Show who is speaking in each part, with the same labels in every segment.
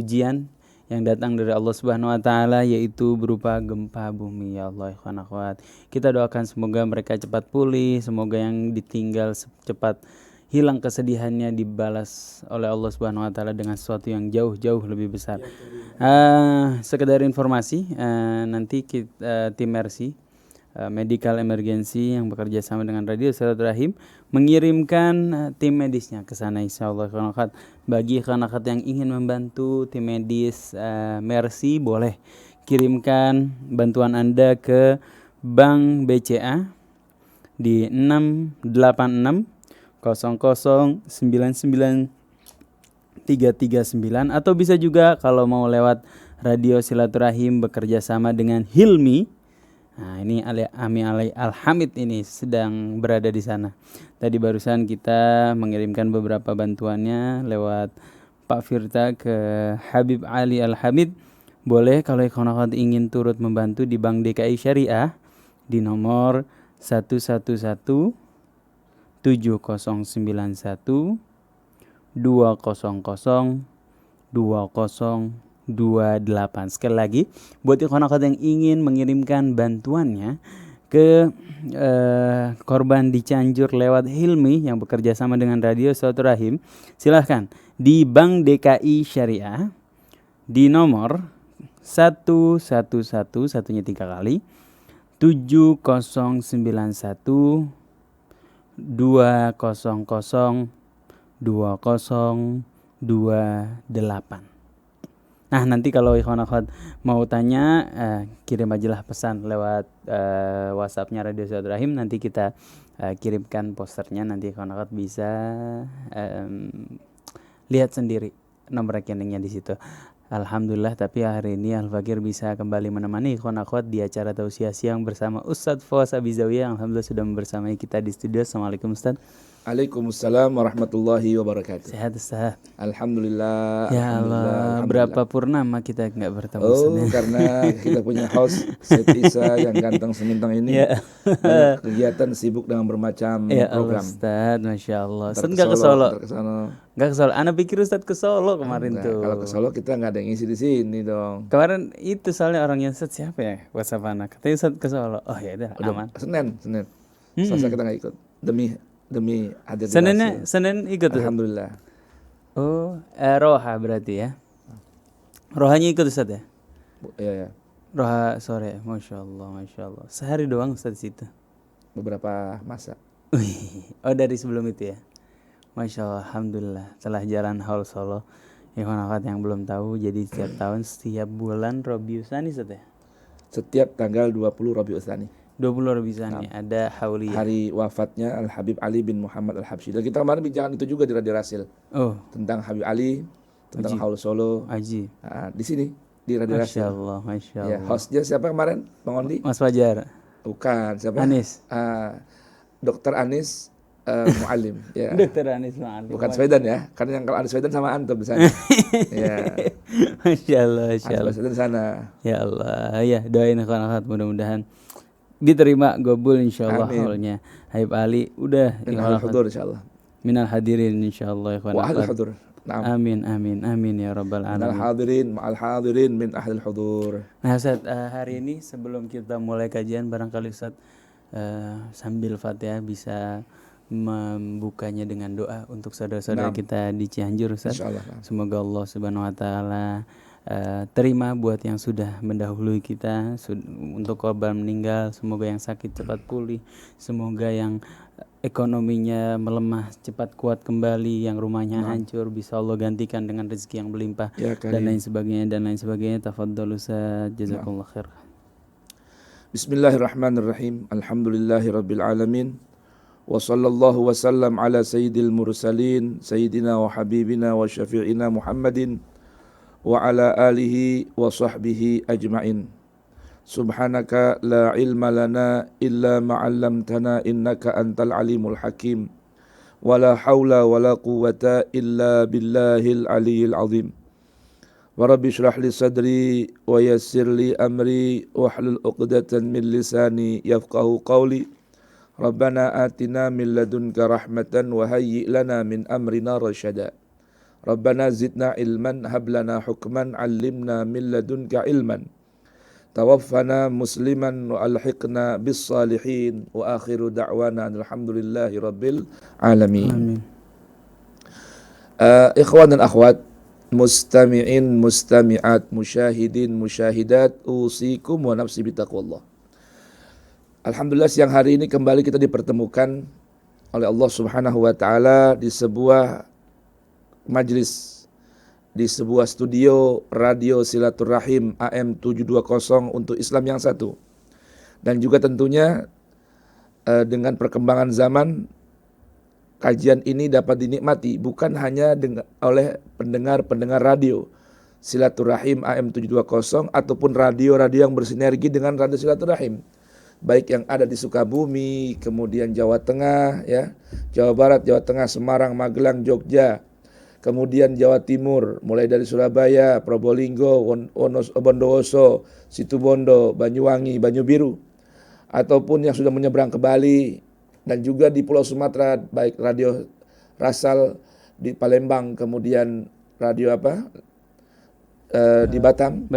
Speaker 1: ujian yang datang dari Allah Subhanahu wa taala, yaitu berupa gempa bumi. Ya Allah, ikhwan akhwat, kita doakan semoga mereka cepat pulih, semoga yang ditinggal cepat hilang kesedihannya, dibalas oleh Allah Subhanahu wa taala dengan sesuatu yang jauh-jauh lebih besar. Sekedar informasi, nanti tim Mercy Medical Emergency yang bekerja sama dengan Radio Silaturahim mengirimkan tim medisnya ke sana, insyaallah. Bagi anak-anak yang ingin membantu tim medis Mercy, boleh kirimkan bantuan Anda ke Bank BCA di 686 00 99 339, atau bisa juga kalau mau lewat Radio Silaturahim bekerja sama dengan Hilmi. Nah, ini Ami Al-Hamid ini sedang berada di sana. Tadi barusan kita mengirimkan beberapa bantuannya lewat Pak Firta ke Habib Ali Al-Hamid. Boleh kalau ikhwan ingin turut membantu di Bank DKI Syariah di nomor 111 7091 200 2028. Sekali lagi, buat ikhwan-ikhwan yang ingin mengirimkan bantuannya ke korban di Cianjur lewat Hilmi yang bekerja sama dengan Radio Silaturahim, silahkan di Bank DKI Syariah di nomor 111, satunya 3 kali, 7091 200 2028. Nah, nanti kalau ikhwan akhwat mau tanya, kirim ajalah pesan lewat WhatsApp-nya Radio Silaturahim. Nanti kita kirimkan posternya, nanti ikhwan akhwat bisa lihat sendiri nomor rekeningnya di situ. Alhamdulillah, tapi hari ini Al-Fakir bisa kembali menemani ikhwan akhwat di acara tausiah siang bersama Ustadz Fawaz Abizawiyah. Alhamdulillah sudah membersamai kita di studio. Assalamualaikum Ustadz.
Speaker 2: Waalaikumsalam warahmatullahi wabarakatuh.
Speaker 1: Sehat Ustaz?
Speaker 2: Alhamdulillah.
Speaker 1: Ya Allah, berapa purnama kita nggak bertemu?
Speaker 2: Karena kita punya host Said Isa yang ganteng semintang ini.
Speaker 1: Ya.
Speaker 2: Banyak kegiatan, sibuk dengan bermacam program.
Speaker 1: Ustaz, Masya Allah. Ustaz
Speaker 2: nggak
Speaker 1: ke Solo?
Speaker 2: Nggak
Speaker 1: ke Solo. Ana pikir Ustaz ke Solo kemarin tuh.
Speaker 2: Kalau ke Solo kita nggak ada yang ngisi di sini dong.
Speaker 1: Kemarin itu soalnya orangnya Ustaz siapa ya? WhatsApp anak. Katanya Ustaz ke Solo. Oh ya udah, aman.
Speaker 2: Senin. Selasa kita nggak ikut. Demi hadir di
Speaker 1: Senin ikut.
Speaker 2: Alhamdulillah.
Speaker 1: Oh, Roha berarti ya. Rohanya ikut Ustaz ya?
Speaker 2: Iya.
Speaker 1: Roha sore, Masya Allah. Sehari doang Ustaz di situ?
Speaker 2: Beberapa masa.
Speaker 1: Oh, dari sebelum itu ya? Masya Allah, Alhamdulillah. Telah jalan haul Solo. Ikhwan akhwat yang belum tahu, jadi setiap bulan Rabiul Tsani Ustaz ya?
Speaker 2: Setiap tanggal 20 Rabiul Tsani.
Speaker 1: 20 Rabiul Tsani ada hauliyah. Hari
Speaker 2: wafatnya Al Habib Ali bin Muhammad Al Habsyi. Dan kita kemarin bincang itu juga di Radio Rasil. Tentang Habib Ali, tentang haul Solo. Di sini di Radio Rasil.
Speaker 1: Masya Allah.
Speaker 2: Ya, hostnya siapa kemarin? Bang Ondi?
Speaker 1: Mas Fajar.
Speaker 2: Bukan, siapa?
Speaker 1: Anis.
Speaker 2: Dr. Anis Muallim. Ya.
Speaker 1: Dr. Anis Muallim.
Speaker 2: Bukan Sweden ya, karena yang kalau Anis Sweden sama antum di sana. Ya.
Speaker 1: Masya Allah.
Speaker 2: Anis Sweden sana.
Speaker 1: Ya Allah, ya doain akhwat mudah-mudahan diterima gobul insyaallah haulnya. Habib Ali udah
Speaker 2: minal hudur insyaallah.
Speaker 1: Minal hadirin insyaallah ikhwan.
Speaker 2: Wa ahlul hudur.
Speaker 1: Amin ya rabbal alamin.
Speaker 2: Minal hadirin ma'al hadirin min ahlil hudur.
Speaker 1: Nah Ustaz, hari ini sebelum kita mulai kajian, barangkali Ustaz sambil Fatihah bisa membukanya dengan doa untuk saudara-saudara kita di Cianjur Ustaz. Semoga Allah Subhanahu wa taala terima buat yang sudah mendahului kita, untuk korban meninggal semoga yang sakit cepat pulih, semoga yang ekonominya melemah cepat kuat kembali, yang rumahnya hancur bisa Allah gantikan dengan rezeki yang berlimpah, dan lain sebagainya. Tafadhol Ustaz, jazakallahu khair.
Speaker 2: Bismillahirrahmanirrahim. Alhamdulillahirabbil alamin. Wa sallallahu wa sallam ala sayyidil mursalin sayyidina wa habibina wa syafi'ina Muhammadin wa ala alihi wa sahbihi ajma'in. Subhanaka la ilma lana illa ma 'allamtana innaka antal alimul hakim. Wa la haula wa la quwwata illa billahil aliyyil azim. Wa rabbi shrah li sadri wa yassir li amri wa hlul 'uqdatan min lisani yafqahu qawli. Rabbana atina min ladunka rahmatan wa hayyi' lana min amrina rasyada. Rabbana zidna ilman hablana hukman 'allimna min ladunka ilman. Tawaffana musliman wa alhiqna bis salihin wa akhiru da'wana alhamdulillahi rabbil alamin.
Speaker 1: Amin.
Speaker 2: Ikhwan dan akhwat, mustami'in, mustami'at, musyahidin, musyahidat, usikum wa nafsi bitaqwallah. Alhamdulillah siang hari ini kembali kita dipertemukan oleh Allah Subhanahu wa taala di sebuah majlis, di sebuah studio radio Silaturahim AM 720 untuk Islam yang satu. Dan juga tentunya dengan perkembangan zaman, kajian ini dapat dinikmati bukan hanya oleh pendengar-pendengar radio Silaturahim AM 720 ataupun radio-radio yang bersinergi dengan radio Silaturahim, baik yang ada di Sukabumi, kemudian Jawa Tengah, ya, Jawa Barat, Jawa Tengah, Semarang, Magelang, Jogja, kemudian Jawa Timur, mulai dari Surabaya, Probolinggo, Bondowoso, Situbondo, Banyuwangi, Banyubiru, ataupun yang sudah menyeberang ke Bali, dan juga di Pulau Sumatera, baik radio Rasal di Palembang, kemudian radio di Batam,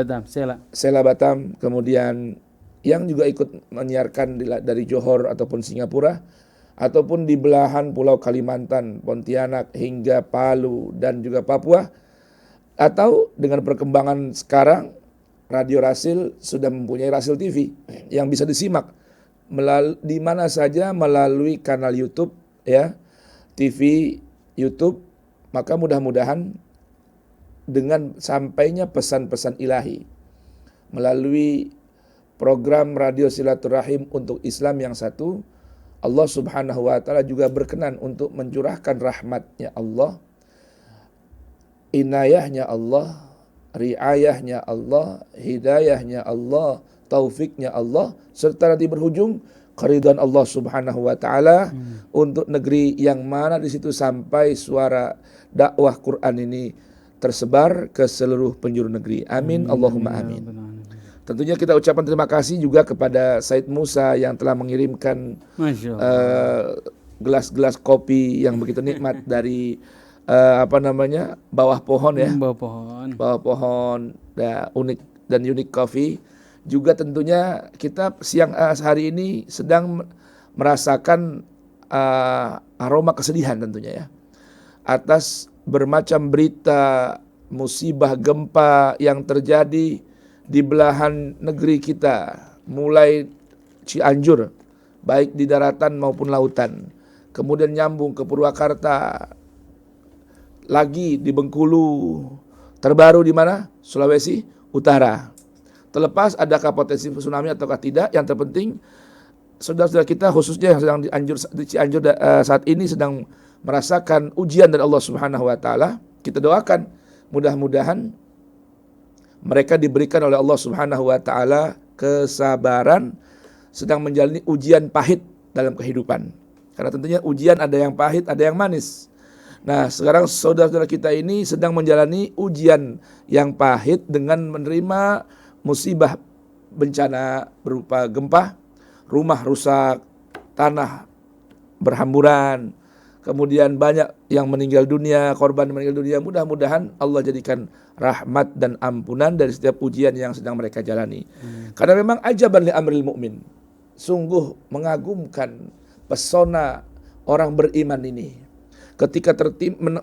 Speaker 2: Sela Batam, kemudian yang juga ikut menyiarkan dari Johor ataupun Singapura, ataupun di belahan Pulau Kalimantan, Pontianak hingga Palu dan juga Papua. Atau dengan perkembangan sekarang, Radio Rasil sudah mempunyai Rasil TV yang bisa disimak di mana saja melalui kanal YouTube, ya, TV YouTube. Maka mudah-mudahan dengan sampainya pesan-pesan ilahi melalui program Radio Silaturahim untuk Islam yang satu, Allah Subhanahu wa taala juga berkenan untuk mencurahkan rahmatnya Allah, inayahnya Allah, riayahnya Allah, hidayahnya Allah, taufiknya Allah, serta nanti berhujung keridhaan Allah Subhanahu wa taala untuk negeri yang mana di situ sampai suara dakwah Quran ini tersebar ke seluruh penjuru negeri. Amin, Allahumma amin. Tentunya kita ucapkan terima kasih juga kepada Said Musa yang telah mengirimkan gelas-gelas kopi yang begitu nikmat dari bawah pohon, ya. Bawah pohon unik dan unik coffee. Juga tentunya kita siang hari ini sedang merasakan aroma kesedihan tentunya, ya, atas bermacam berita musibah gempa yang terjadi di belahan negeri kita, mulai Cianjur, baik di daratan maupun lautan, kemudian nyambung ke Purwakarta, lagi di Bengkulu, terbaru di mana? Sulawesi Utara. Terlepas adakah potensi tsunami ataukah tidak, yang terpenting saudara-saudara kita khususnya yang sedang di Cianjur saat ini sedang merasakan ujian dari Allah Subhanahu wa taala. Kita doakan mudah-mudahan mereka diberikan oleh Allah Subhanahu wa taala kesabaran sedang menjalani ujian pahit dalam kehidupan. Karena tentunya ujian ada yang pahit, ada yang manis. Nah, sekarang saudara-saudara kita ini sedang menjalani ujian yang pahit dengan menerima musibah bencana berupa gempa, rumah rusak, tanah berhamburan, kemudian banyak yang meninggal dunia, korban meninggal dunia. Mudah-mudahan Allah jadikan rahmat dan ampunan dari setiap ujian yang sedang mereka jalani. Karena memang ajaban li amril mu'min, sungguh mengagumkan pesona orang beriman ini. Ketika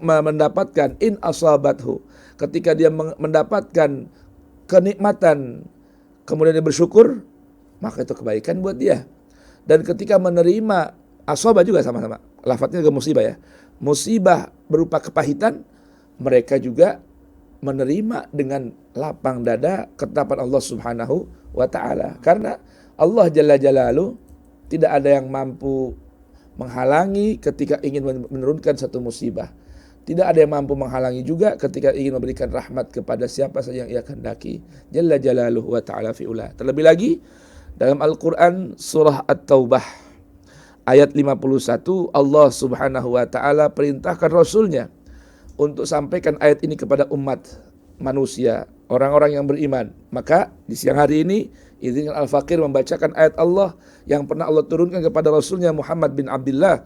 Speaker 2: mendapatkan in asabathu, ketika dia mendapatkan kenikmatan, kemudian dia bersyukur, maka itu kebaikan buat dia. Dan ketika menerima asabah juga sama-sama, lafadznya juga musibah, ya, musibah berupa kepahitan, mereka juga menerima dengan lapang dada ketetapan Allah Subhanahu wa taala. Karena Allah Jalla Jalaluhu tidak ada yang mampu menghalangi ketika ingin menurunkan satu musibah. Tidak ada yang mampu menghalangi juga ketika ingin memberikan rahmat kepada siapa saja yang ia kehendaki. Jalla Jalaluhu wa ta'ala fi'ula. Terlebih lagi dalam Al-Quran surah At-Taubah ayat 51, Allah Subhanahu wa ta'ala perintahkan Rasulnya untuk sampaikan ayat ini kepada umat manusia, orang-orang yang beriman. Maka di siang hari ini izinkan Al-Fakir membacakan ayat Allah yang pernah Allah turunkan kepada Rasulnya Muhammad bin Abdullah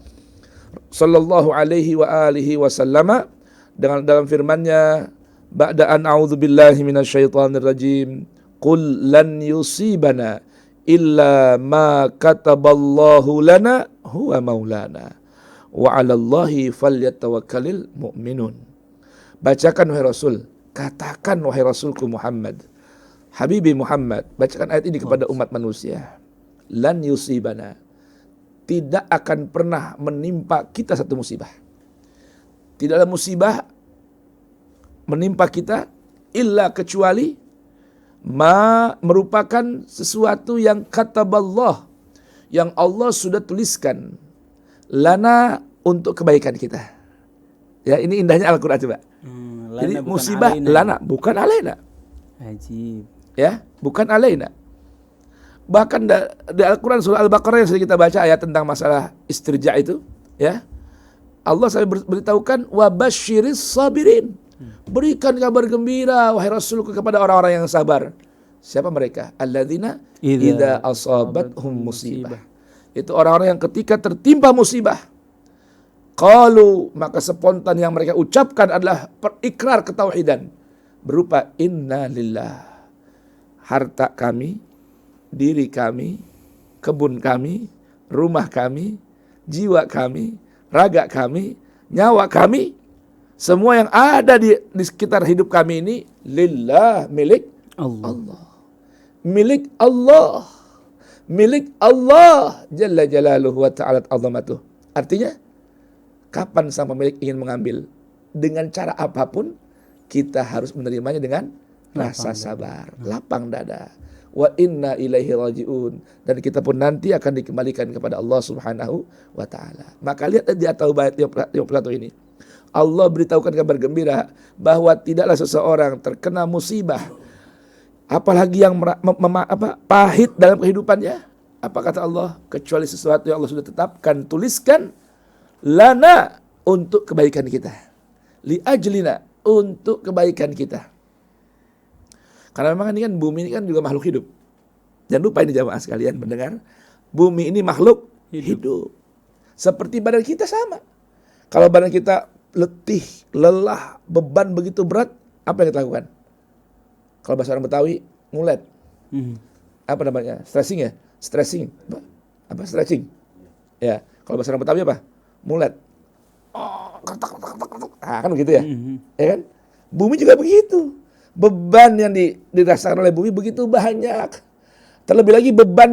Speaker 2: sallallahu alaihi wa alihi wasallama dengan dalam firman-Nya, ba'da an a'udzubillahi minasyaitonir rajim, qul lan yusibana illa ma kataballahu lana huwa maulana wa 'alallahi falyatawakkalul mu'minun. Bacakan wahai Rasul, katakan wahai Rasulku Muhammad, Habibi Muhammad, bacakan ayat ini kepada umat manusia. Lan yusibana, tidak akan pernah menimpa kita satu musibah. Tidaklah musibah menimpa kita illa kecuali merupakan sesuatu yang kataballah, yang Allah sudah tuliskan lana untuk kebaikan kita. Ya, ini indahnya Al-Qur'an coba. Jadi musibah lana, bukan alaina.
Speaker 1: Ajib.
Speaker 2: Ya, bukan alaina. Bahkan di Al-Qur'an surah Al-Baqarah yang sudah kita baca ayat tentang masalah istirja itu, ya. Allah sampai beritahukan wa basyiris sabirin. Berikan kabar gembira wahai Rasulku kepada orang-orang yang sabar. Siapa mereka? Alladzina idza asabathum musibah. Itu orang-orang yang ketika tertimpa musibah, qalu, maka spontan yang mereka ucapkan adalah perikrar ketauhidan berupa inna lillah. Harta kami, diri kami, kebun kami, rumah kami, jiwa kami, raga kami, nyawa kami, semua yang ada di sekitar hidup kami ini lillah, milik Allah. Milik Allah. Milik Allah jalla jalaluhu wa ta'ala azamatuh. Artinya, kapan sang pemilik ingin mengambil, dengan cara apapun, kita harus menerimanya dengan rasa sabar, lapang dada. Wa inna ilaihi raji'un, dan kita pun nanti akan dikembalikan kepada Allah Subhanahu wa ta'ala. Maka lihat di atas ayat 51 ini, Allah beritahukan kabar gembira bahwa tidaklah seseorang terkena musibah, apalagi yang pahit dalam kehidupannya, apa kata Allah, kecuali sesuatu yang Allah sudah tetapkan, tuliskan lana, untuk kebaikan kita, li ajlina, untuk kebaikan kita. Karena memang ini kan, bumi ini kan juga makhluk hidup. Jangan lupa ini jamaah sekalian pendengar, bumi ini makhluk hidup. Seperti badan kita sama. Kalau badan kita letih, lelah, beban begitu berat, apa yang kita lakukan? Kalau bahasa orang Betawi, ngulet. Apa namanya? Stressing ya? Stressing. Apa? Stretching. Ya. Kalau bahasa orang Betawi apa? Mulet. Kan begitu ya? Ya kan? Bumi juga begitu. Beban yang dirasakan oleh bumi begitu banyak. Terlebih lagi beban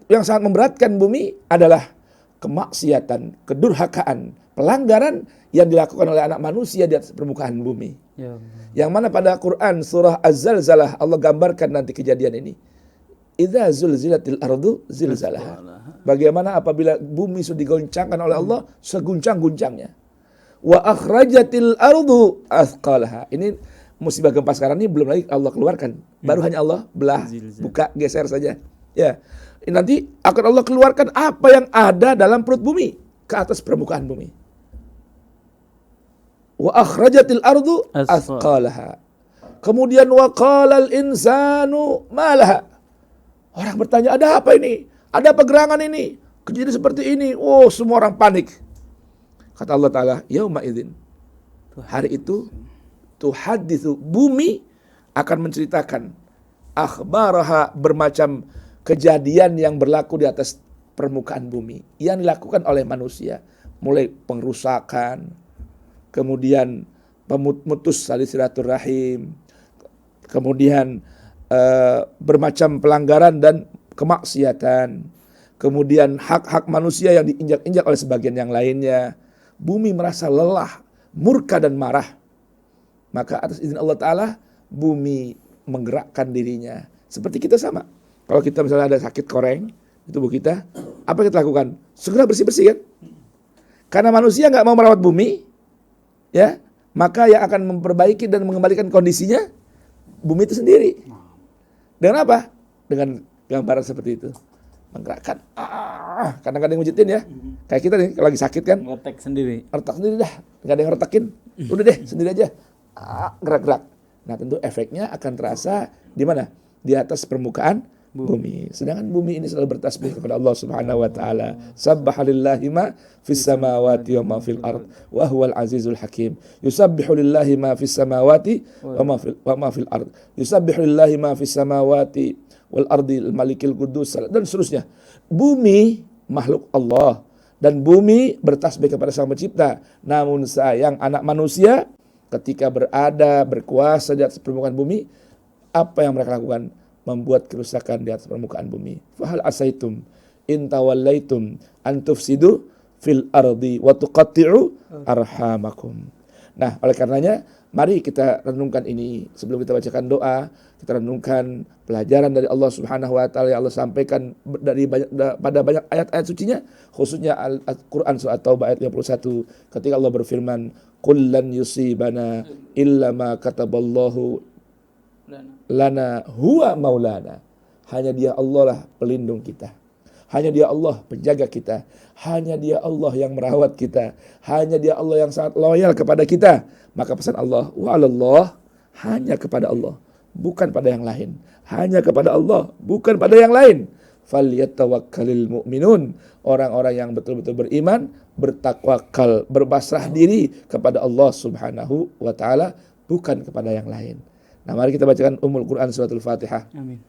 Speaker 2: yang sangat memberatkan bumi adalah kemaksiatan, kedurhakaan, pelanggaran yang dilakukan oleh anak manusia di atas permukaan bumi. Ya. Yang mana pada Quran surah Az-Zalzalah Allah gambarkan nanti kejadian ini. Idza zulzilatil ardu zilzalaha. Bagaimana apabila bumi sudah digoncangkan oleh Allah seguncang-guncangnya. Wa akhrajatil ardu athqalaha. Ini musibah gempa sekarang ini belum lagi Allah keluarkan. Baru hanya Allah belah, buka, geser saja. Ya. Nanti akan Allah keluarkan apa yang ada dalam perut bumi ke atas permukaan bumi. Wa akhrajatil ardu athqalaha. Kemudian wa qalal insanu malaha. Orang bertanya, ada apa ini? Ada apa gerangan ini? Kejadian seperti ini. Oh, semua orang panik. Kata Allah Ta'ala, yauma idzin. Hari itu tuhaditsu, bumi akan menceritakan akhbaraha, bermacam kejadian yang berlaku di atas permukaan bumi yang dilakukan oleh manusia, mulai pengrusakan, kemudian pemutus tali silaturahim, kemudian bermacam pelanggaran dan kemaksiatan, kemudian hak-hak manusia yang diinjak-injak oleh sebagian yang lainnya. Bumi merasa lelah, murka dan marah. Maka atas izin Allah Ta'ala, bumi menggerakkan dirinya. Seperti kita sama. Kalau kita misalnya ada sakit koreng di tubuh kita, apa yang kita lakukan? Segera bersih-bersih kan? Karena manusia nggak mau merawat bumi, ya, maka yang akan memperbaiki dan mengembalikan kondisinya bumi itu sendiri. Dengan apa? Dengan gambaran seperti itu. Menggerakkan. Kadang-kadang ngujitin ya. Kayak kita nih, kalau lagi sakit kan.
Speaker 1: Ngetek sendiri.
Speaker 2: Ngetek sendiri dah. Nggak ada yang ngeretakin. Udah deh, sendiri aja. Gerak-gerak. Nah tentu efeknya akan terasa di mana? Di atas permukaan bumi. Sedangkan bumi ini selalu bertasbih kepada Allah Subhanahu wa taala. Sabbaha lillahi ma fis samawati wa ma fil ard wa huwal azizul hakim. Yusabbihu lillahi ma fis samawati wa ma fil ard. Yusabbihu lillahi ma fis samawati wal ardi al malikil qudus dan seterusnya. Bumi makhluk Allah dan bumi bertasbih kepada Sang Pencipta. Namun sayang anak manusia ketika berada berkuasa di atas permukaan bumi, apa yang mereka lakukan? Membuat kerusakan di atas permukaan bumi. Fahal asaitum in tawallaitum an tufsidu fil ardi wa tuqatti'u arhamakum. Nah, oleh karenanya mari kita renungkan ini sebelum kita bacakan doa, kita renungkan pelajaran dari Allah Subhanahu wa taala yang Allah sampaikan pada banyak ayat-ayat sucinya, khususnya Al-Qur'an surah Taubah ayat 51 ketika Allah berfirman, "Qul lan yusibana illa ma kataballahu lana huwa maulana." Hanya Dia Allah lah pelindung kita. Hanya Dia Allah penjaga kita. Hanya Dia Allah yang merawat kita. Hanya Dia Allah yang sangat loyal kepada kita. Maka pesan Allah, wa'alallah, hanya kepada Allah, bukan pada yang lain. Hanya kepada Allah, bukan pada yang lain. Falyatawakkalil mu'minun. Orang-orang yang betul-betul beriman, bertakwakal, berpasrah diri kepada Allah Subhanahu wa taala, bukan kepada yang lain. Nah, mari kita bacakan Ummul Quran suratul Fatihah.
Speaker 1: Amin.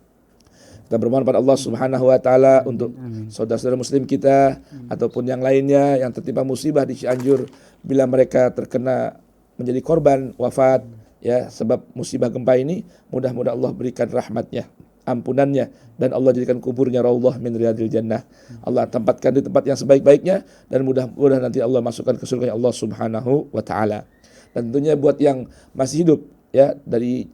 Speaker 2: Kita bermohon pada Allah Subhanahu wa taala untuk saudara-saudara muslim kita ataupun yang lainnya yang tertimpa musibah di Cianjur, bila mereka terkena menjadi korban wafat ya sebab musibah gempa ini, mudah-mudahan Allah berikan rahmatnya, ampunannya, dan Allah jadikan kuburnya raudhah min riyadil jannah. Allah tempatkan di tempat yang sebaik-baiknya dan mudah-mudahan nanti Allah masukkan ke surga Allah Subhanahu wa taala. Dan tentunya buat yang masih hidup ya dari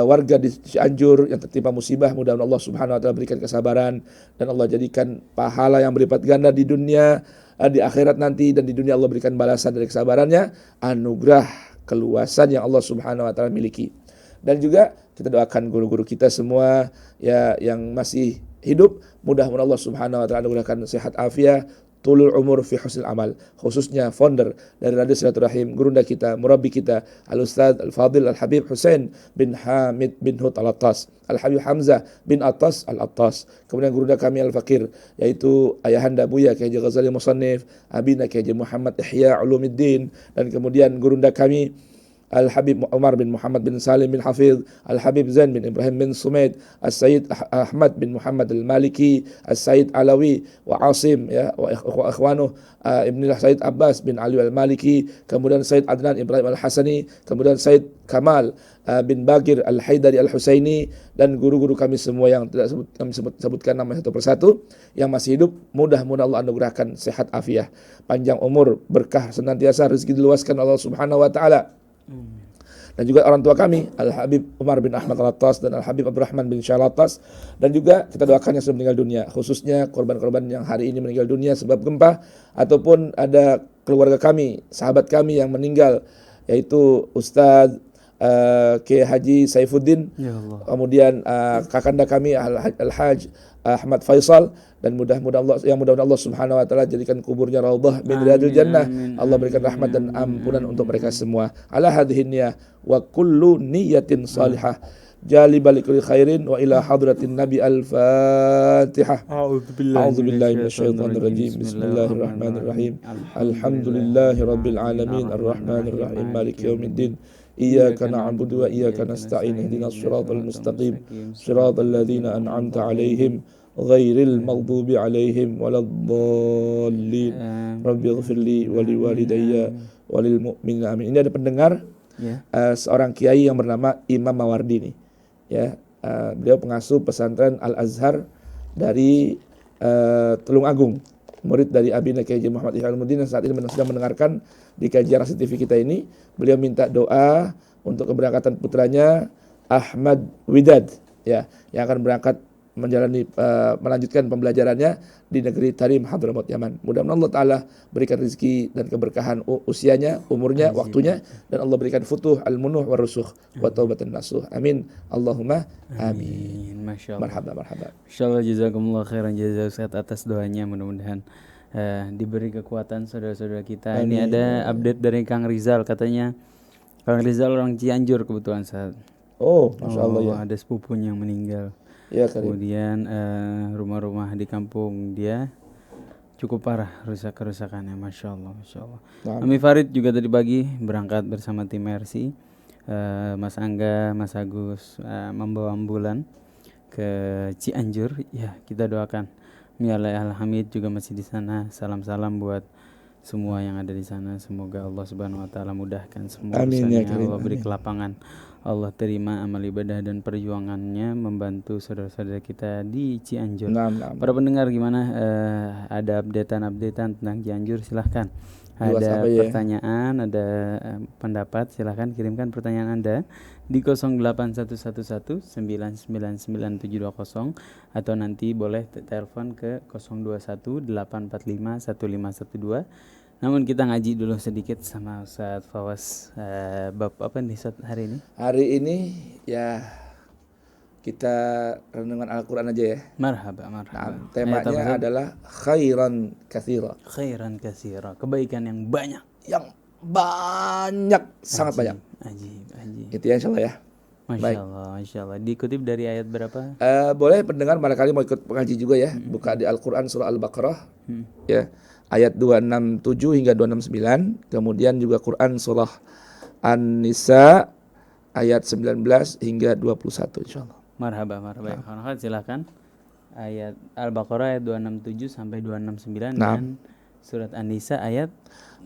Speaker 2: warga di Cianjur yang tertimpa musibah, mudah-mudahan Allah Subhanahu wa taala berikan kesabaran dan Allah jadikan pahala yang berlipat ganda di dunia, di akhirat nanti, dan di dunia Allah berikan balasan dari kesabarannya, anugerah keluasan yang Allah Subhanahu wa taala miliki. Dan juga kita doakan guru-guru kita semua ya yang masih hidup, mudah-mudahan Allah Subhanahu wa taala anugerahkan sehat afiat, tulul umur fi husnil amal, khususnya founder dari Radio Silaturahim, gurunda kita, murabbi kita, Al-Ustadz Al-Fadil Al-Habib Hussein bin Hamid bin Hud Al-Attas, Al-Habib Hamzah bin Attas Al-Attas, kemudian gurunda kami Al-Fakir, yaitu Ayahanda Buya Kiai Haji Ghazali Musannif, Abina Kiai Haji Muhammad Ihya Ulumuddin, dan kemudian gurunda kami Al-Habib Umar bin Muhammad bin Salim bin Hafidh, Al-Habib Zain bin Ibrahim bin Sumaid, As-Sayyid Ahmad bin Muhammad Al-Maliki, As-Sayyid Alawi wa Asim ya wa ikhwanuh, Ibn Sayyid Abbas bin Ali Al-Maliki, kemudian Sayyid Adnan Ibrahim Al-Hasani, kemudian Sayyid Kamal bin Bagir Al-Haidari Al-Husaini, dan guru-guru kami semua yang tidak kami sebutkan nama satu persatu yang masih hidup, mudah-mudahan Allah anugerahkan sehat afiah, panjang umur, berkah senantiasa, rezeki diluaskan Allah Subhanahu wa taala. Dan juga orang tua kami Al-Habib Umar bin Ahmad Al-Attas dan Al-Habib Abdurrahman bin Syah Al-Attas, dan juga kita doakan yang sudah meninggal dunia, khususnya korban-korban yang hari ini meninggal dunia sebab gempa, ataupun ada keluarga kami, sahabat kami yang meninggal, yaitu Ustadz Kiai Haji Saifuddin, ya Allah. Kemudian kakanda kami Al-Haj Ahmad Faisal, dan mudah-mudahan Allah Subhanahu wa taala jadikan kuburnya raudhah min riyadil jannah. Allah berikan rahmat dan ampunan untuk mereka semua. Ala hadhihi niyyah wa kullu niyyatin salihah jalibal likulli khairin wa ila hadratin nabi al-fatihah. A'udzu billahi minasyaitonir rajim. Bismillahirrahmanirrahim. Alhamdulillahi rabbil alamin arrahmanir rahim maliki yaumiddin. Iyyaka na'budu wa iyyaka nasta'in ihdinas siratal mustaqim siratal ladzina an'amta 'alaihim ghairil maghdubi 'alaihim waladdallin. Rabbighfirli wa liwalidayya walil mu'minin amin. Ini ada pendengar seorang kiai yang bernama Imam Mawardi nih. Ya, beliau pengasuh pesantren Al-Azhar dari Tulung Agung, murid dari Abina Kiai Haji Muhammad Ihya Ulumuddin, yang saat ini sedang mendengarkan di kajian Rasi TV kita ini. Beliau minta doa untuk keberangkatan putranya Ahmad Widad ya, yang akan berangkat melanjutkan pembelajarannya di negeri Tarim Hadramaut Yaman. Mudah-mudahan Allah Ta'ala berikan rezeki dan keberkahan usianya, umurnya, waktunya, dan Allah berikan futuh al-munuh wa rusuh wa taubatan nasuh. Amin. Allahumma amin.
Speaker 1: Masya Allah.
Speaker 2: Marhaba.
Speaker 1: Insyaallah jazakumullah khairan jazaa Ustaz atas doanya, mudah-mudahan diberi kekuatan saudara-saudara kita. Amin. Ini ada update dari Kang Rizal, katanya Kang Rizal orang Cianjur kebetulan Ustaz.
Speaker 2: Oh, Masya Allah ya.
Speaker 1: ada sepupunya yang meninggal.
Speaker 2: Ya Karim.
Speaker 1: Kemudian rumah-rumah di kampung dia cukup parah kerusakannya, Masya Allah, Masya Allah.
Speaker 2: Nah,
Speaker 1: Ami Farid juga tadi pagi berangkat bersama tim Mercy. Mas Angga, Mas Agus membawa ambulan ke Cianjur. Ya, kita doakan. Mialai Alhamid juga masih di sana. Salam-salam buat semua yang ada di sana. Semoga Allah Subhanahu wa taala mudahkan semua
Speaker 2: Amin ya
Speaker 1: urusannya.
Speaker 2: Karim,
Speaker 1: Allah beri
Speaker 2: amin.
Speaker 1: kelapangan. Allah terima amal ibadah dan perjuangannya membantu saudara-saudara kita di Cianjur.
Speaker 2: Nah.
Speaker 1: Para pendengar gimana? Ada updatean tentang Cianjur, silahkan.
Speaker 2: Di WhatsApp
Speaker 1: Ada
Speaker 2: aja ya.
Speaker 1: pertanyaan, ada pendapat, silahkan kirimkan pertanyaan Anda di 08111999720 atau nanti boleh telepon ke 021-845-1512. Namun kita ngaji dulu sedikit sama Ustaz Fawaz. Bab apa nih Ustaz hari ini?
Speaker 2: Hari ini ya kita renungan Al-Quran aja ya.
Speaker 1: Marhaba.
Speaker 2: Nah,
Speaker 1: Ayat apa,
Speaker 2: temanya
Speaker 1: Ustaz?
Speaker 2: adalah khairan katsira.
Speaker 1: Khairan katsira, kebaikan yang banyak.
Speaker 2: Yang banyak, sangat banyak.
Speaker 1: Ajib.
Speaker 2: Itu ya insyaallah ya. Baik.
Speaker 1: Masya Allah. Dikutip dari ayat berapa?
Speaker 2: Boleh pendengar barangkali mau ikut pengaji juga ya. Buka di Al-Quran surah Al-Baqarah ya, ayat 267 hingga 269. Kemudian juga Quran surah An-Nisa ayat 19 hingga 21 insyaallah.
Speaker 1: Marhaba. Silakan. Ayat Al-Baqarah ayat 267 sampai 269 dan surat An-Nisa ayat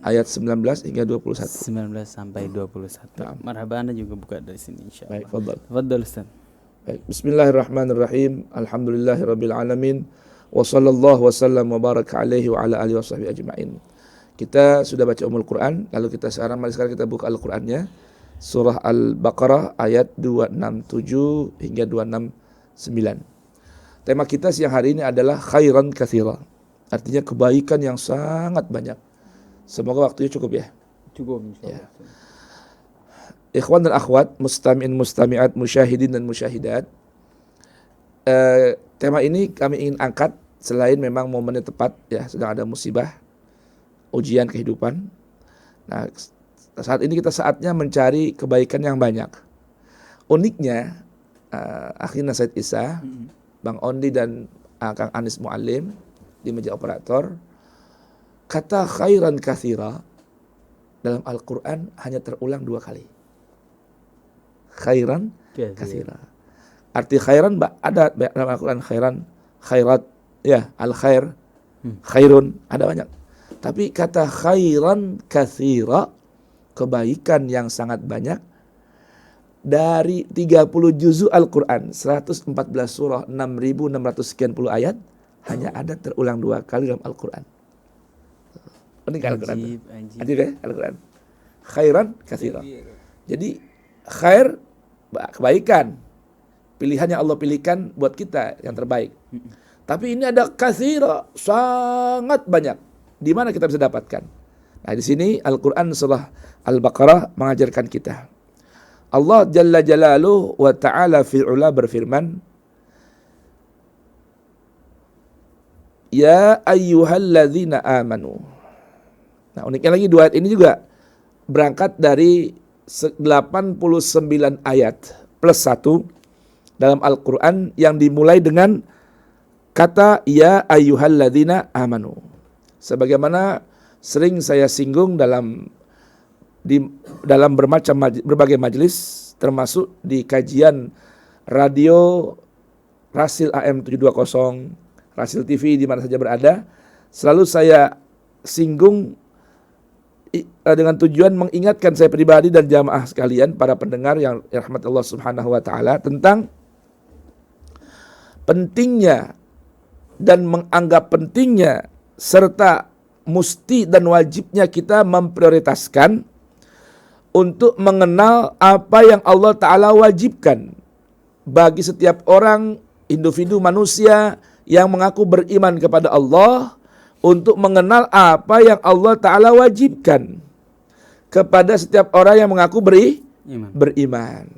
Speaker 2: 19 hingga 21.
Speaker 1: 19 sampai 21. Marhaba, Anda juga buka dari sini insyaallah.
Speaker 2: Baik, fadhal.
Speaker 1: Tafadhal Ustaz.
Speaker 2: Baik, bismillahirrahmanirrahim. Alhamdulillahirabbil alamin. Wa sallallahu wasallam wa baraka alaihi wa ala alihi washabihi ajmain. Kita sudah baca Quran, lalu sekarang kita buka Al-Qur'annya. Surah Al-Baqarah ayat 267 hingga 269. Tema kita siang hari ini adalah khairan katsira. Artinya kebaikan yang sangat banyak. Semoga waktunya cukup ya.
Speaker 1: Cukup insyaallah.
Speaker 2: Ikhwan dan akhwat, mustami'in mustami'at, musyahidin dan musyahidat. Tema ini kami ingin angkat selain memang momennya tepat ya, sedang ada musibah, ujian kehidupan. Nah, saat ini kita saatnya mencari kebaikan yang banyak. Uniknya, akhirnya Said Isa, Bang Ondi dan Kang Anis Muallim di meja operator, kata khairan katsira dalam Al-Quran hanya terulang 2 kali. Khairan katsira. Arti khairan ada dalam Al-Quran, khairat, ya, al-khair, khairun, ada banyak. Tapi kata khairan katsira, kebaikan yang sangat banyak, dari 30 juz'u Al-Quran, 114 surah, 6.600 sekian puluh ayat, hanya ada terulang 2 kali dalam Al-Quran. Ini Al-Quran. Ajib ya Al-Quran. Khairan katsira. Jadi khair, kebaikan, pilihan yang Allah pilihkan buat kita yang terbaik. Tapi ini ada katsira, sangat banyak. Di mana kita bisa dapatkan? Nah, di sini Al-Quran surah Al-Baqarah mengajarkan kita. Allah Jalla Jalaluhu wa Ta'ala fi'ula berfirman, Ya ayyuhalladzina amanu. Nah, uniknya lagi 2 ayat ini juga berangkat dari 89 ayat plus 1 dalam Al-Quran yang dimulai dengan kata Ya ayyuhalladzina amanu. Sebagaimana sering saya singgung dalam berbagai majelis, termasuk di kajian radio Rasil AM 720, Rasil TV di mana saja berada, selalu saya singgung dengan tujuan mengingatkan saya pribadi dan jamaah sekalian, para pendengar yang rahmat Allah Subhanahu wa taala, tentang pentingnya dan menganggap pentingnya serta musti dan wajibnya kita memprioritaskan untuk mengenal apa yang Allah Ta'ala wajibkan bagi setiap orang, individu manusia yang mengaku beriman kepada Allah, untuk mengenal apa yang Allah Ta'ala wajibkan kepada setiap orang yang mengaku beriman.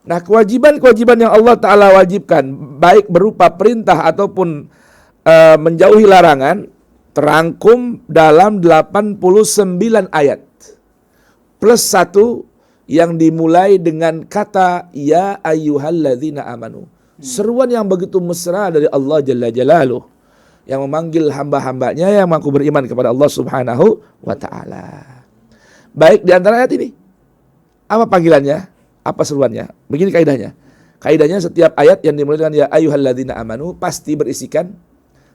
Speaker 2: Nah, kewajiban-kewajiban yang Allah Ta'ala wajibkan, baik berupa perintah ataupun menjauhi larangan, terangkum dalam 89 ayat plus 1 yang dimulai dengan kata ya ayyuhalladzina amanu. Seruan yang begitu mesra dari Allah Jalla Jalaluh yang memanggil hamba-hambanya yang mengaku beriman kepada Allah Subhanahu wa taala. Baik, di antara ayat ini apa panggilannya? Apa seruannya? Begini kaidahnya. Kaidahnya setiap ayat yang dimulai dengan ya ayyuhalladzina amanu pasti berisikan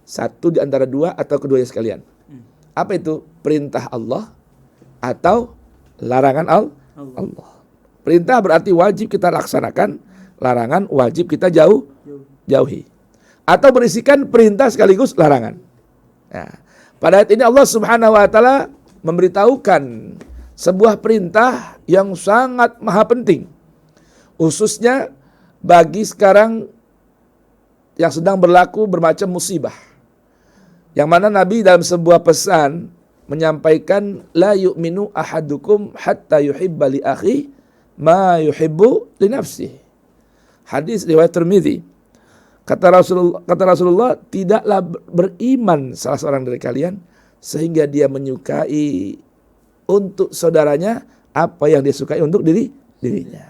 Speaker 2: satu di antara dua atau keduanya sekalian. Apa itu? Perintah Allah atau larangan Allah. Perintah berarti wajib kita laksanakan, larangan wajib kita jauhi. Atau berisikan perintah sekaligus larangan. Nah, pada ayat ini Allah Subhanahu wa taala memberitahukan sebuah perintah yang sangat maha penting. Khususnya bagi sekarang yang sedang berlaku bermacam musibah. Yang mana Nabi dalam sebuah pesan menyampaikan la yu'minu ahadukum hatta yuhibba li akhi ma yuhibbu li nafsihi. Hadis riwayat Tirmidzi. Kata Rasulullah, tidaklah beriman salah seorang dari kalian sehingga dia menyukai untuk saudaranya apa yang dia sukai untuk dirinya.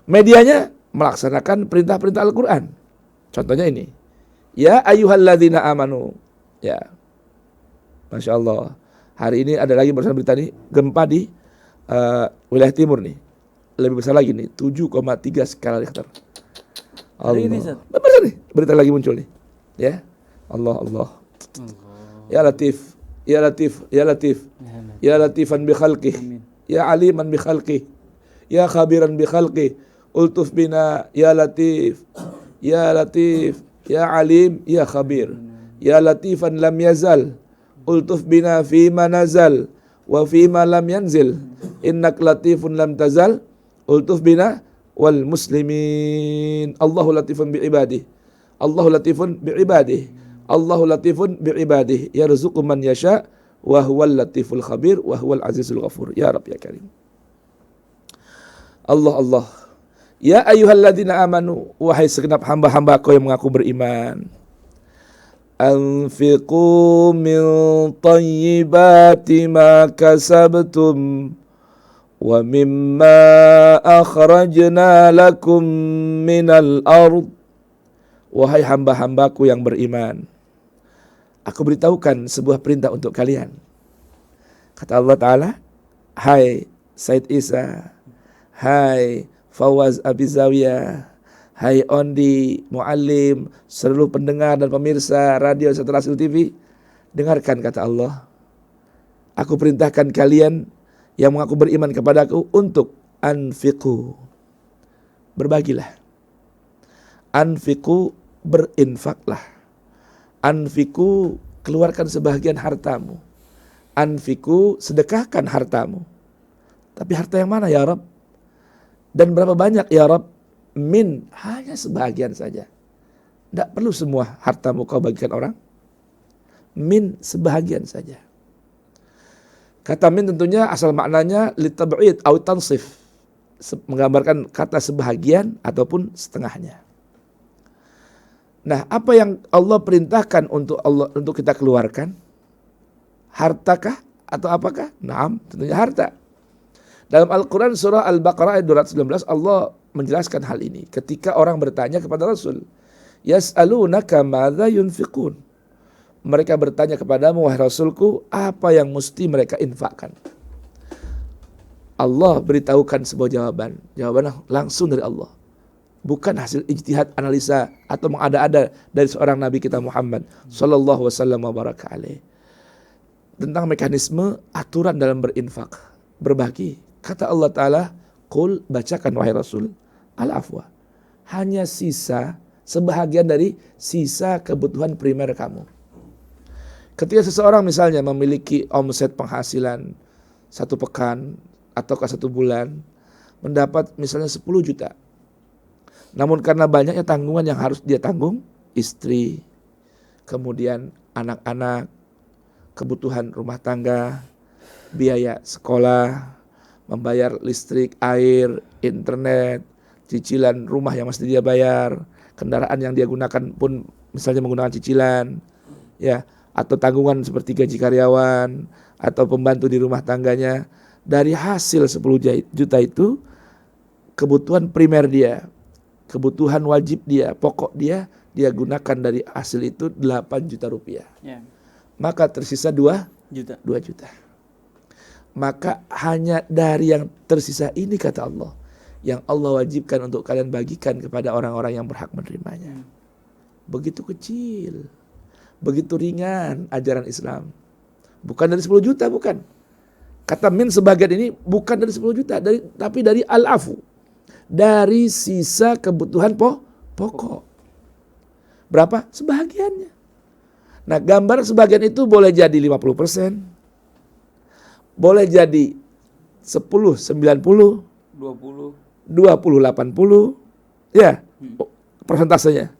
Speaker 2: Medianya melaksanakan perintah-perintah Al-Qur'an. Contohnya ini. Ya ayyuhalladzina amanu. Ya. Masya Allah. Hari ini ada lagi barusan berita nih, gempa di wilayah timur nih. Lebih besar lagi nih, 7,3 skala Richter. Allah. Benar nih, berita lagi muncul nih. Ya. Allah. Ya Latif, ya Latif, ya Latif. Ya Latifan bi khalqih. Ya Aliman bi khalqih. Ya Khabiran bi khalqih. Ultuf bina ya Latif. Ya Latif, ya Alim, ya Khabir. Ya Latifan lam yazal. Ultuf bina fima nazal wa fima lam yanzil. Innak latifun lam tazal. Ultuf bina wal muslimin. Allahu latifun bi'ibadih. Allahu latifun bi'ibadih. Allahu latifun bi'ibadih. Yarzuqu man yasha wa huwal latiful khabir wa huwal azizul ghafur. Ya Rabb ya Karim. Allah. Ya ayyuhalladzina amanu, wahai segenap hamba-hambaku yang mengaku beriman. Anfiqu min tayyibati ma kasabtum wa mimma akhrajna lakum minal ard. Wahai hamba-hambaku yang beriman, aku beritahukan sebuah perintah untuk kalian. Kata Allah Ta'ala, hai Said Isa, hai Fawaz Abizawiyah, hai Ondi, Muallim, seluruh pendengar dan pemirsa radio Setrasil TV, dengarkan kata Allah. Aku perintahkan kalian yang mengaku beriman kepadaku untuk anfiqu, berbagilah. Anfiqu, berinfaklah. Anfiqu, keluarkan sebahagian hartamu. Anfiqu, sedekahkan hartamu. Tapi harta yang mana ya Rabb? Dan berapa banyak ya Rabb? Min, hanya sebahagian saja. Tidak perlu semua hartamu kau bagikan orang. Min, sebahagian saja. Kata min tentunya asal maknanya litab'id aw tansif, menggambarkan kata sebahagian ataupun setengahnya. Nah, apa yang Allah perintahkan untuk kita keluarkan? Hartakah atau apakah? Naam, tentunya harta. Dalam Al-Quran surah Al-Baqarah ayat 219 Allah menjelaskan hal ini. Ketika orang bertanya kepada Rasul, Yas'alunaka madza yunfiqun. Mereka bertanya kepadamu, wahai Rasulku, apa yang mesti mereka infakkan? Allah beritahukan sebuah jawaban. Jawabannya langsung dari Allah. Bukan hasil ijtihad, analisa atau mengada-ada dari seorang Nabi kita Muhammad sallallahu wasallam wa baraka alaih. Tentang mekanisme aturan dalam berinfak, berbagi. Kata Allah Ta'ala, Qul, bacakan wahai Rasul, al-afwa. Hanya sisa, sebahagian dari sisa kebutuhan primer kamu. Ketika seseorang misalnya memiliki omset penghasilan 1 pekan ataukah 1 bulan, mendapat misalnya 10 juta. Namun karena banyaknya tanggungan yang harus dia tanggung, istri, kemudian anak-anak, kebutuhan rumah tangga, biaya sekolah, membayar listrik, air, internet, cicilan rumah yang mesti dia bayar, kendaraan yang dia gunakan pun misalnya menggunakan cicilan, ya, atau tanggungan seperti gaji karyawan atau pembantu di rumah tangganya, dari hasil 10 juta itu kebutuhan primer dia, kebutuhan wajib dia, pokok dia gunakan dari hasil itu 8 juta rupiah.
Speaker 1: Ya.
Speaker 2: Maka tersisa 2
Speaker 1: Juta.
Speaker 2: juta. Maka hanya dari yang tersisa ini, kata Allah, yang Allah wajibkan untuk kalian bagikan kepada orang-orang yang berhak menerimanya. Begitu kecil, begitu ringan ajaran Islam. Bukan dari 10 juta, bukan. Kata min sebagian ini bukan dari 10 juta, tapi dari al-afu. Dari sisa kebutuhan pokok. Berapa? Sebagiannya. Nah, gambar sebagian itu boleh jadi 50%, boleh jadi 10, 90, 20, 80, ya, persentasenya.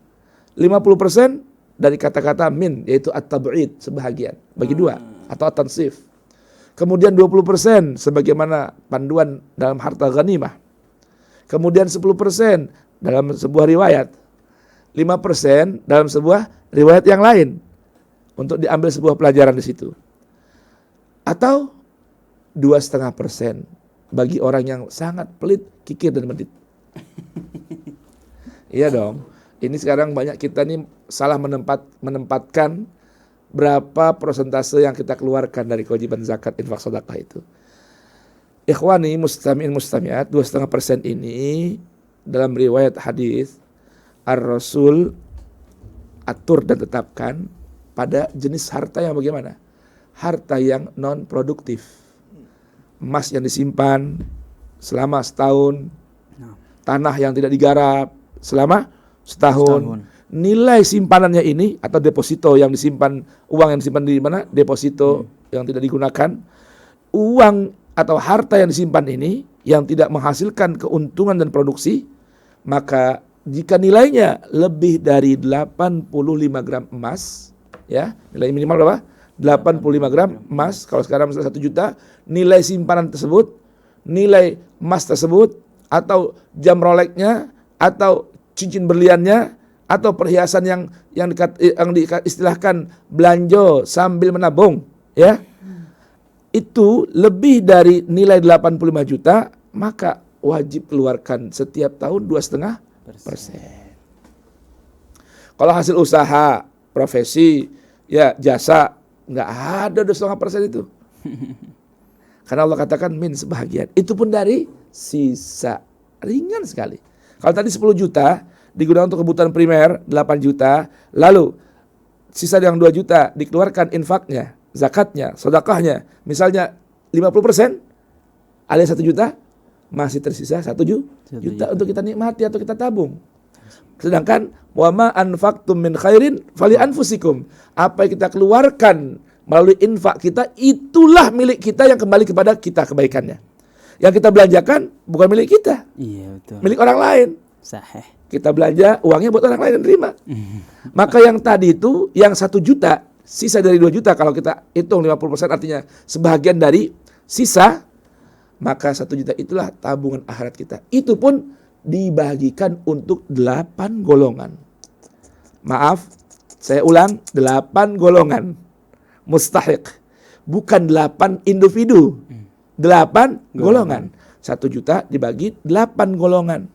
Speaker 2: 50% dari kata-kata min, yaitu at-tab'id, sebahagian, bagi dua, atau at-tansif. Kemudian 20% sebagaimana panduan dalam harta ghanimah. Kemudian 10% dalam sebuah riwayat. 5% dalam sebuah riwayat yang lain. Untuk diambil sebuah pelajaran di situ. Atau 2,5% bagi orang yang sangat pelit, kikir dan medit. Iya dong. Ini sekarang banyak kita nih salah menempatkan berapa persentase yang kita keluarkan dari kewajiban zakat, infak, sedekah itu. Ikhwani mustami'in mustami'at, 2,5% ini dalam riwayat hadis Ar-Rasul atur dan tetapkan pada jenis harta yang bagaimana? Harta yang non produktif. Emas yang disimpan selama setahun, tanah yang tidak digarap selama setahun. Nilai simpanannya ini atau deposito yang disimpan, uang yang disimpan di mana? Deposito yang tidak digunakan. Uang atau harta yang disimpan ini yang tidak menghasilkan keuntungan dan produksi, maka jika nilainya lebih dari 85 gram emas, ya, nilai minimal berapa? 85 gram emas. Kalau sekarang misalnya 1 juta, nilai simpanan tersebut, nilai emas tersebut, atau jam Rolexnya, atau cincin berliannya, atau perhiasan yang diistilahkan belanja sambil menabung, ya, itu lebih dari nilai 85 juta, maka wajib keluarkan setiap tahun 2,5%. Kalau hasil usaha, profesi, ya jasa, nggak ada 2,5% itu. Karena Allah katakan min sebahagian. Itu pun dari sisa. Ringan sekali. Kalau tadi 10 juta digunakan untuk kebutuhan primer 8 juta, lalu sisa yang 2 juta dikeluarkan infaknya, zakatnya, sedekahnya, misalnya 50%, alias 1 juta, masih tersisa 1 juta untuk kita nikmati atau kita tabung. Sedangkan wa ma anfaqtum min khairin fali anfusikum. Apa yang kita keluarkan melalui infak kita, itulah milik kita yang kembali kepada kita kebaikannya. Yang kita belanjakan bukan milik kita.
Speaker 1: Iya, betul.
Speaker 2: Milik orang lain.
Speaker 1: Sahih.
Speaker 2: Kita belanja uangnya buat orang lain yang terima. Maka yang tadi itu, yang 1 juta, sisa dari 2 juta, kalau kita hitung 50% artinya sebahagian dari sisa, maka 1 juta itulah tabungan akhirat kita. Itu pun dibagikan untuk 8 golongan. Maaf, saya ulang, 8 golongan mustahiq. Bukan 8 individu. 8 golongan. 1 juta dibagi 8 golongan.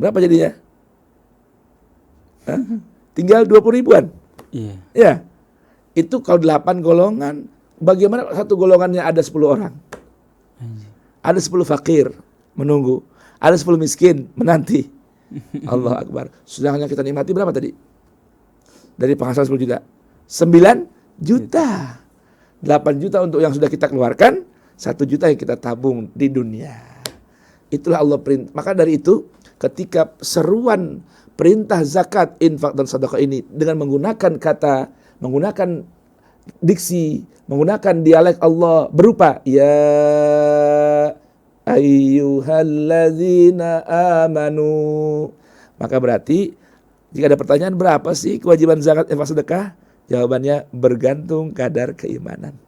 Speaker 2: Berapa jadinya? Tinggal 20 ribuan.
Speaker 1: Iya.
Speaker 2: Ya. Itu kalau 8 golongan, bagaimana satu golongannya ada 10 orang? Ada 10 fakir menunggu, ada 10 miskin menanti. Allah Akbar. Sedangkan kita nikmati berapa tadi? Dari penghasilan 10 juta. 9 juta. 8 juta untuk yang sudah kita keluarkan, 1 juta yang kita tabung di dunia. Itulah Allah perintah. Maka dari itu, ketika seruan perintah zakat, infak dan sedekah ini dengan menggunakan kata, menggunakan diksi, menggunakan dialek Allah berupa ya ayyuhalladzina amanu, maka berarti jika ada pertanyaan berapa sih kewajiban zakat, infak, sedekah, jawabannya bergantung kadar keimanan.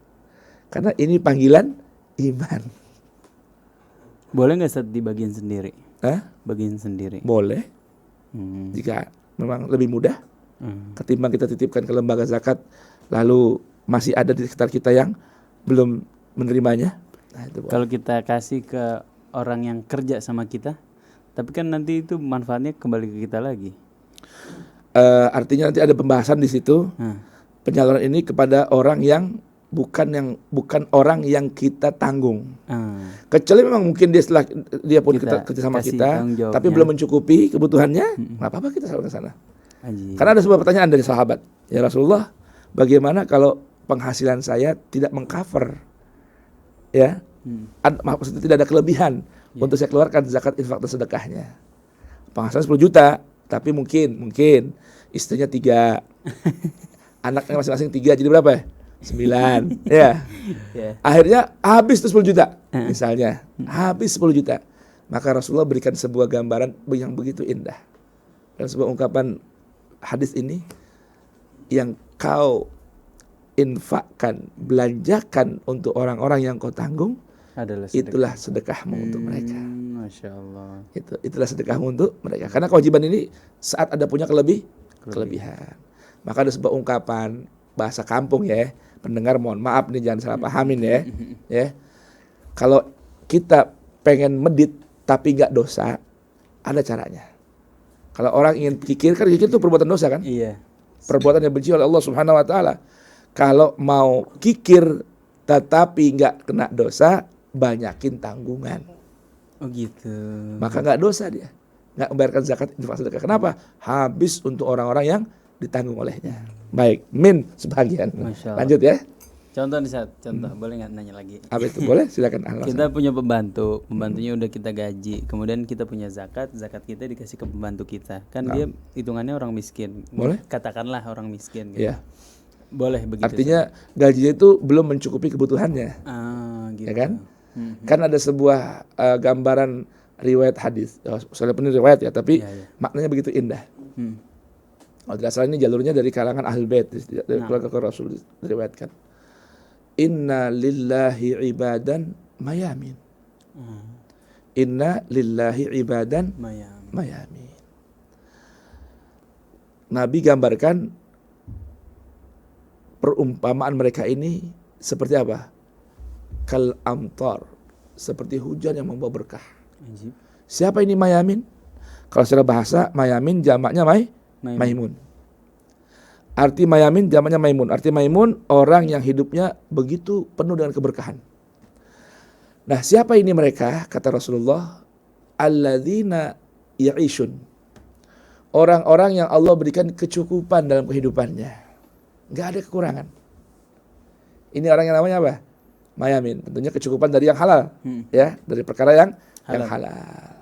Speaker 2: Karena ini panggilan iman.
Speaker 1: Boleh nggak Ustaz dibagiin sendiri?
Speaker 2: Bagian
Speaker 1: sendiri.
Speaker 2: Boleh. Jika memang lebih mudah ketimbang kita titipkan ke lembaga zakat, lalu masih ada di sekitar kita yang belum menerimanya. Nah, itu boleh.
Speaker 1: Kalau kita kasih ke orang yang kerja sama kita, tapi kan nanti itu manfaatnya kembali ke kita lagi.
Speaker 2: Artinya nanti ada pembahasan di situ. Penyaluran ini kepada orang yang bukan orang yang kita tanggung. Kecuali memang mungkin dia setelah dia pun
Speaker 1: Kita
Speaker 2: kerja sama
Speaker 1: kasih
Speaker 2: kita,
Speaker 1: tanggung jawabnya.
Speaker 2: tapi belum mencukupi kebutuhannya, nggak apa-apa kita salurkan ke sana.
Speaker 1: Anjir.
Speaker 2: Karena ada sebuah pertanyaan dari sahabat, ya Rasulullah, bagaimana kalau penghasilan saya tidak mengcover, ya, maksudnya tidak ada kelebihan untuk saya keluarkan zakat, infak dan sedekahnya. Penghasilan 10 juta, tapi mungkin istrinya 3, anaknya masing-masing 3, jadi berapa ya? 9, ya. Akhirnya habis tuh 10 juta, misalnya, habis 10 juta. Maka Rasulullah berikan sebuah gambaran yang begitu indah. Dan sebuah ungkapan hadis ini, yang kau infakkan, belanjakan untuk orang-orang yang kau tanggung, itulah sedekahmu untuk mereka.
Speaker 1: Masya Allah.
Speaker 2: Itulah sedekahmu untuk mereka. Karena kewajiban ini saat ada punya kelebihan. Maka ada sebuah ungkapan bahasa kampung ya, pendengar mohon maaf nih, jangan salah pahamin ya. Kalau kita pengen medit tapi nggak dosa, ada caranya. Kalau orang ingin kikir, kan kikir itu perbuatan dosa kan?
Speaker 1: Iya.
Speaker 2: Perbuatan yang benci oleh Allah Subhanahu Wa Taala. Kalau mau kikir tetapi nggak kena dosa, banyakin tanggungan.
Speaker 1: Oh gitu.
Speaker 2: Maka nggak dosa dia, nggak membayarkan zakat, infak, sedekah. Kenapa? Habis untuk orang-orang yang ditanggung olehnya. Baik, sebagian. Lanjut ya.
Speaker 1: Contoh nih Sat, boleh nggak nanya lagi?
Speaker 2: Apa itu? Boleh, silakan.
Speaker 1: Kita punya pembantunya udah kita gaji, kemudian kita punya zakat kita dikasih ke pembantu kita, kan dia hitungannya orang miskin.
Speaker 2: Boleh?
Speaker 1: Katakanlah orang miskin. Gitu.
Speaker 2: Ya.
Speaker 1: Boleh begitu.
Speaker 2: Artinya gajinya itu belum mencukupi kebutuhannya.
Speaker 1: Gitu.
Speaker 2: Ya kan? Kan ada sebuah gambaran riwayat hadis. Soalnya ini riwayat ya, tapi maknanya begitu indah. Kalau tidak salah ini jalurnya dari kalangan Ahlul Bait, dari keluarga Rasul diriwayatkan. Inna lillahi ibadan mayamin. Inna lillahi ibadan mayamin. Nabi gambarkan perumpamaan mereka ini seperti apa? Kal amtar, seperti hujan yang membawa berkah. Siapa ini mayamin? Kalau secara bahasa mayamin jamaknya maimun. Arti mayamin jamaknya maimun. Arti maimun orang yang hidupnya begitu penuh dengan keberkahan. Nah, siapa ini mereka? Kata Rasulullah, alladzina ya'ishun. Orang-orang yang Allah berikan kecukupan dalam kehidupannya. Enggak ada kekurangan. Ini orang yang namanya apa? Mayamin. Tentunya kecukupan dari yang halal, ya, dari perkara yang halal.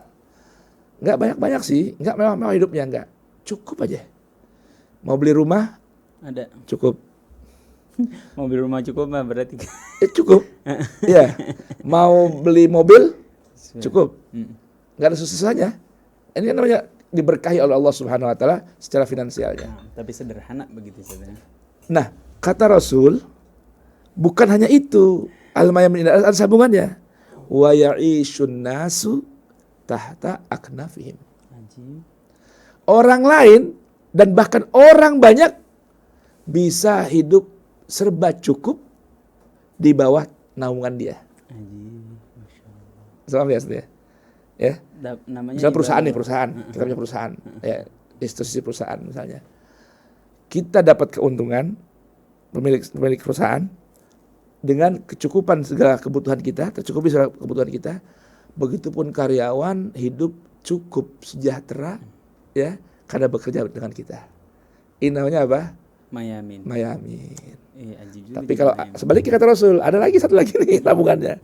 Speaker 2: Enggak banyak-banyak sih, enggak mewah-mewah hidupnya, enggak. Cukup aja. Mau beli rumah?
Speaker 1: Ada.
Speaker 2: Cukup.
Speaker 1: Mau beli rumah cukup mah berarti.
Speaker 2: Cukup. Iya. Mau beli mobil? Cukup. Enggak ada susah-susahnya. Ini kan namanya diberkahi oleh Allah Subhanahu Wa Taala secara finansialnya.
Speaker 1: Tapi sederhana begitu sebenarnya.
Speaker 2: Nah, kata Rasul, bukan hanya itu. Al-mayamin ada sambungannya. Wa ya'ishun nasu tahta aknafihim. Orang lain dan bahkan orang banyak bisa hidup serba cukup di bawah naungan dia. Sama biasa ya.
Speaker 1: Namanya
Speaker 2: misalnya perusahaan. Kita punya perusahaan, ya, institusi perusahaan misalnya. Kita dapat keuntungan pemilik perusahaan dengan kecukupan segala kebutuhan kita, tercukupi segala kebutuhan kita. Begitupun karyawan hidup cukup sejahtera, ya, karena bekerja dengan kita. Ini namanya apa? Mayamin. Tapi kalau sebaliknya kata Rasul, ada lagi satu lagi nih tabungannya.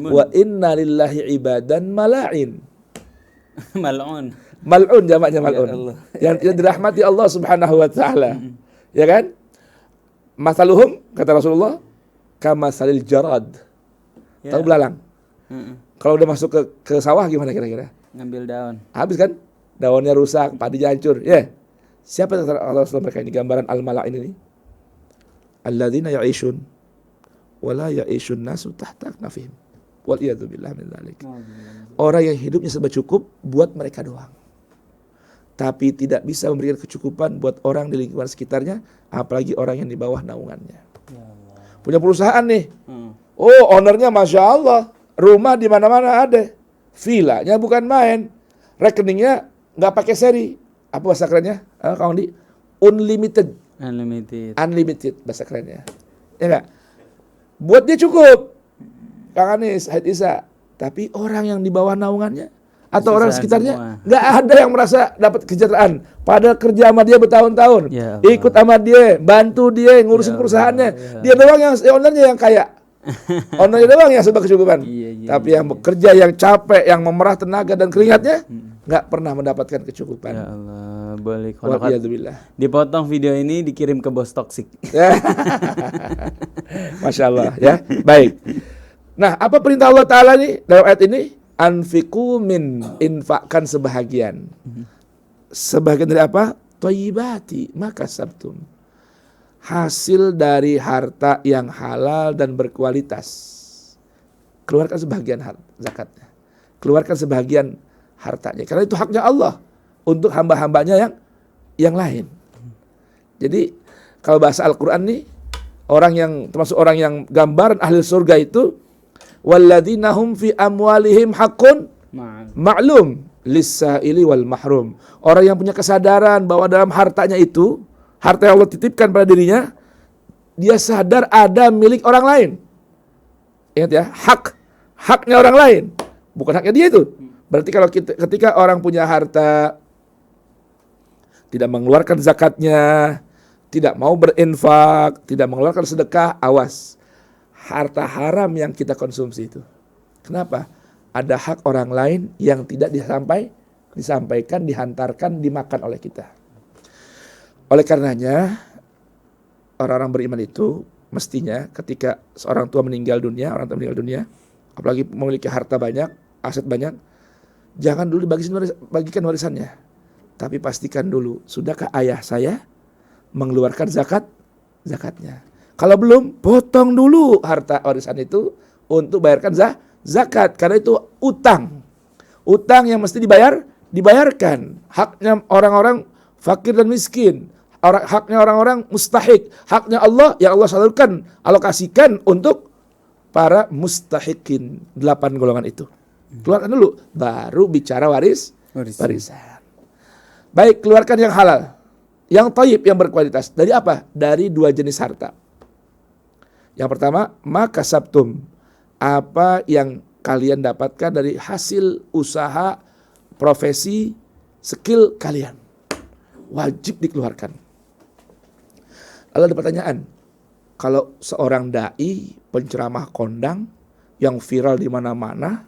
Speaker 2: Wa inna lillahi ibadan mala'in. Mal'un jamaknya mal'un. Yang dirahmati Allah Subhanahu Wa Taala. Ya kan? Masaluhum kata Rasulullah kamasalil jarad. Tahu belalang? Kalau udah masuk ke sawah gimana kira-kira?
Speaker 1: Ngambil daun.
Speaker 2: Habis kan? Daunnya rusak, padinya hancur. Ya. Siapa Allah mereka ini gambaran al-mala'in ini? Alladzina ya'ishun wa la ya'ishun nasu tahta aknafihim. Wal iyadu billah min dzalik. Orang yang hidupnya serba cukup buat mereka doang. Tapi tidak bisa memberikan kecukupan buat orang di lingkungan sekitarnya, apalagi orang yang di bawah naungannya. Punya perusahaan nih. Oh, ownernya Masya Allah, rumah di mana-mana ada, villanya bukan main, rekeningnya nggak pakai seri. Apa bahasa kerennya? Kawan di unlimited. Unlimited bahasa kerennya. Ya nggak? Buat dia cukup. Kang Anies, Haid Isa. Tapi orang yang di bawah naungannya atau orang sekitarnya nggak ada yang merasa dapat kesejahteraan. Padahal kerja sama dia bertahun-tahun, ikut sama dia, bantu dia ngurusin perusahaannya. Dia doang yang ownernya yang kaya. Ownernya doang yang serba kecukupan. Tapi yang bekerja, yang capek, yang memerah tenaga dan keringatnya nggak pernah mendapatkan kecukupan.
Speaker 1: Ya Allah, boleh
Speaker 2: dipotong
Speaker 1: video ini dikirim ke bos toksik.
Speaker 2: Masya Allah ya. Baik. Nah, apa perintah Allah Ta'ala nih dalam ayat ini? Anfiqu min, infakkan sebahagian. Sebahagian dari apa? Thayyibati maka sabtum. Hasil dari harta yang halal dan berkualitas. Keluarkan sebahagian zakatnya. Keluarkan sebahagian hartanya. Karena itu haknya Allah untuk hamba-hambanya yang lain. Jadi kalau bahasa Al-Quran nih, orang yang termasuk orang yang gambaran ahli surga itu, walladzina hum fi amwalihim haqqun ma'lum lis-sa'ili wal mahrum. Orang yang punya kesadaran bahwa dalam hartanya itu, harta yang Allah titipkan pada dirinya, dia sadar ada milik orang lain. Ingat ya, haknya orang lain, bukan haknya dia itu. Berarti kalau ketika orang punya harta, tidak mengeluarkan zakatnya, tidak mau berinfak, tidak mengeluarkan sedekah, awas. Harta haram yang kita konsumsi itu. Kenapa? Ada hak orang lain yang tidak disampaikan, dihantarkan, dimakan oleh kita. Oleh karenanya, orang-orang beriman itu mestinya ketika seorang tua meninggal dunia, apalagi memiliki harta banyak, aset banyak, jangan dulu bagikan warisannya. Tapi pastikan dulu, sudahkah ayah saya mengeluarkan zakatnya? Kalau belum, potong dulu harta warisan itu untuk bayarkan zakat. Karena itu utang. Utang yang mesti dibayarkan. Haknya orang-orang fakir dan miskin. Haknya orang-orang mustahik. Haknya Allah yang Allah salurkan, alokasikan untuk para mustahikin. 8 golongan itu. Keluarkan dulu, baru bicara warisan. Baik, keluarkan yang halal, yang thayyib, yang berkualitas. Dari apa? Dari 2 jenis harta. Yang pertama, maka sabtum, apa yang kalian dapatkan dari hasil usaha, profesi, skill kalian. Wajib dikeluarkan. Lalu ada pertanyaan, kalau seorang dai, penceramah kondang, yang viral di mana-mana,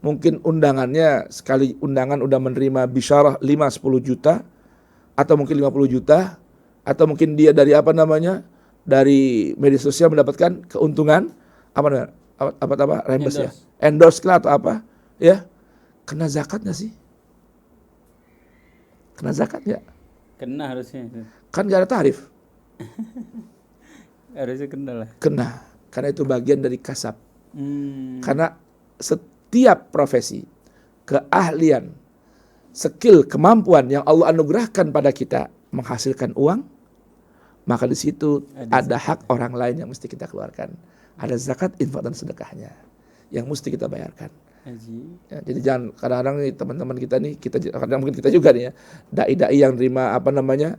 Speaker 2: mungkin undangannya, sekali undangan udah menerima bisyarah 5-10 juta, atau mungkin 50 juta, atau mungkin dia dari dari media sosial mendapatkan keuntungan rembes ya, endorse lah atau apa ya, kena zakat nggak sih? Kena zakat ya?
Speaker 1: Kena harusnya.
Speaker 2: Kan gak ada tarif.
Speaker 1: Harusnya kena lah.
Speaker 2: Kena, karena itu bagian dari kasab. Karena setiap profesi, keahlian, skill, kemampuan yang Allah anugerahkan pada kita menghasilkan uang, maka di situ ada hak orang lain yang mesti kita keluarkan. Ada zakat, infak dan sedekahnya yang mesti kita bayarkan. Ya, jadi jangan kadang-kadang nih teman-teman kita nih, kadang mungkin kita juga nih ya, dai-dai yang nerima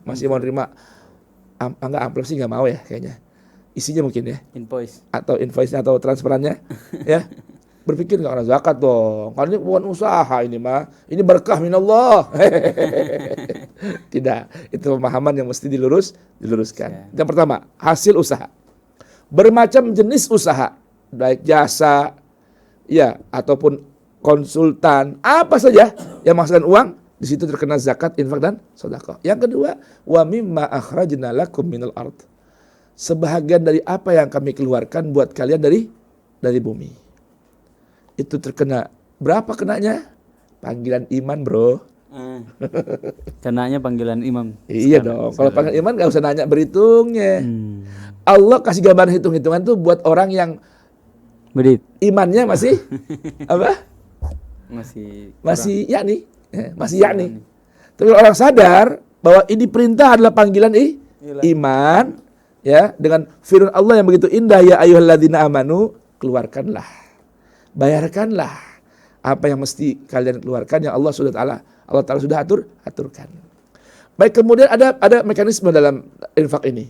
Speaker 2: masih mau nerima amplop sih nggak mau ya kayaknya. Isinya mungkin ya invoice atau transferannya ya. Berpikir nggak ada zakat dong, karena ini bukan usaha, ini berkah minallah. Tidak, itu pemahaman yang mesti diluruskan. Yang pertama, hasil usaha, bermacam jenis usaha, baik jasa, ya ataupun konsultan, apa saja yang menghasilkan uang, di situ terkena zakat, infak dan sedekah. Yang kedua, wa mimma akhrajna lakum minal ard, sebahagian dari apa yang kami keluarkan buat kalian dari bumi. Itu terkena. Berapa kenanya? Panggilan iman, bro.
Speaker 1: Kenanya panggilan imam.
Speaker 2: Iya dong. Kalau panggilan iman gak usah nanya berhitungnya. Allah kasih gambaran hitung-hitungan tuh buat orang yang imannya masih apa? Masih yakni. Tapi kalau orang sadar bahwa ini perintah adalah panggilan iman, ya, dengan firman Allah yang begitu indah, ya ayyuhalladzina amanu, keluarkanlah, bayarkanlah apa yang mesti kalian keluarkan yang Allah Ta'ala sudah aturkan. Baik, kemudian ada mekanisme dalam infak ini.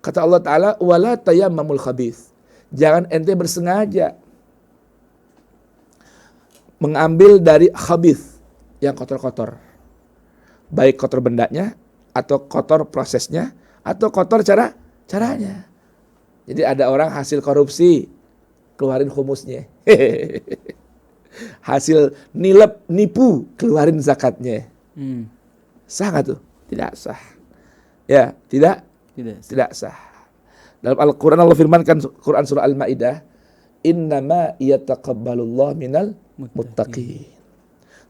Speaker 2: Kata Allah Ta'ala, wala tayammamul khabith. Jangan ente bersengaja mengambil dari khabith, yang kotor-kotor. Baik kotor bendanya, atau kotor prosesnya, atau kotor caranya. Jadi ada orang hasil korupsi, keluarin humusnya. Hasil nipu, keluarin zakatnya. Sah nggak tuh? Tidak sah. Ya, tidak sah. Dalam Al-Quran Allah firmankan, Quran surah Al-Ma'idah, innama yataqabbalullah minal muttaqin.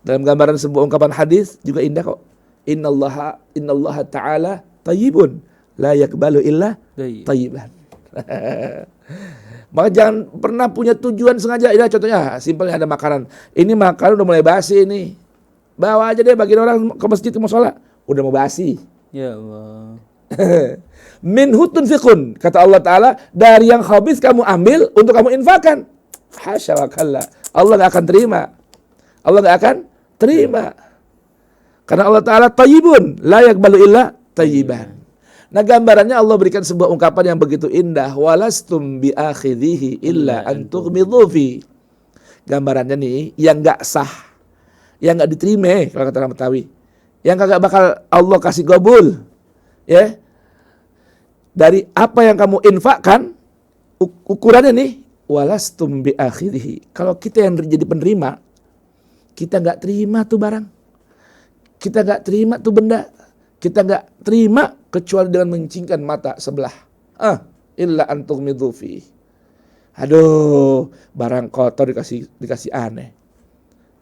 Speaker 2: Dalam gambaran sebuah ungkapan hadis juga indah kok. Innallaha ta'ala tayyibun la yakbalu illa tayyiban. Maka jangan pernah punya tujuan sengaja. Ini contohnya, simpelnya ada makanan. Ini makanan udah mulai basi ini. Bawa aja deh bagian orang ke masjid, ke musola. Udah mau basi.
Speaker 3: Ya Allah.
Speaker 2: Minhu tunfiqun, kata Allah Ta'ala, dari yang habis kamu ambil untuk kamu infakkan. Hasya wa kalla. Allah gak akan terima. Allah gak akan terima. Karena Allah Ta'ala tayyibun, la yakbalu illa tayyiban. Nah, gambarannya Allah berikan sebuah ungkapan yang begitu indah. Walastum biakhidhihi illa an tughmidhu fi. Gambarannya nih, yang gak sah, yang gak diterima, kalau kata orang Betawi, yang kagak bakal Allah kasih gobul, ya, dari apa yang kamu infakkan, ukurannya nih, walastum biakhidhihi. Kalau kita yang jadi penerima, kita gak terima tuh barang, kita gak terima tuh benda, kita gak terima kecuali dengan mencingkan mata sebelah. Illa an tughmidhu fi. Aduh, barang kotor dikasih aneh.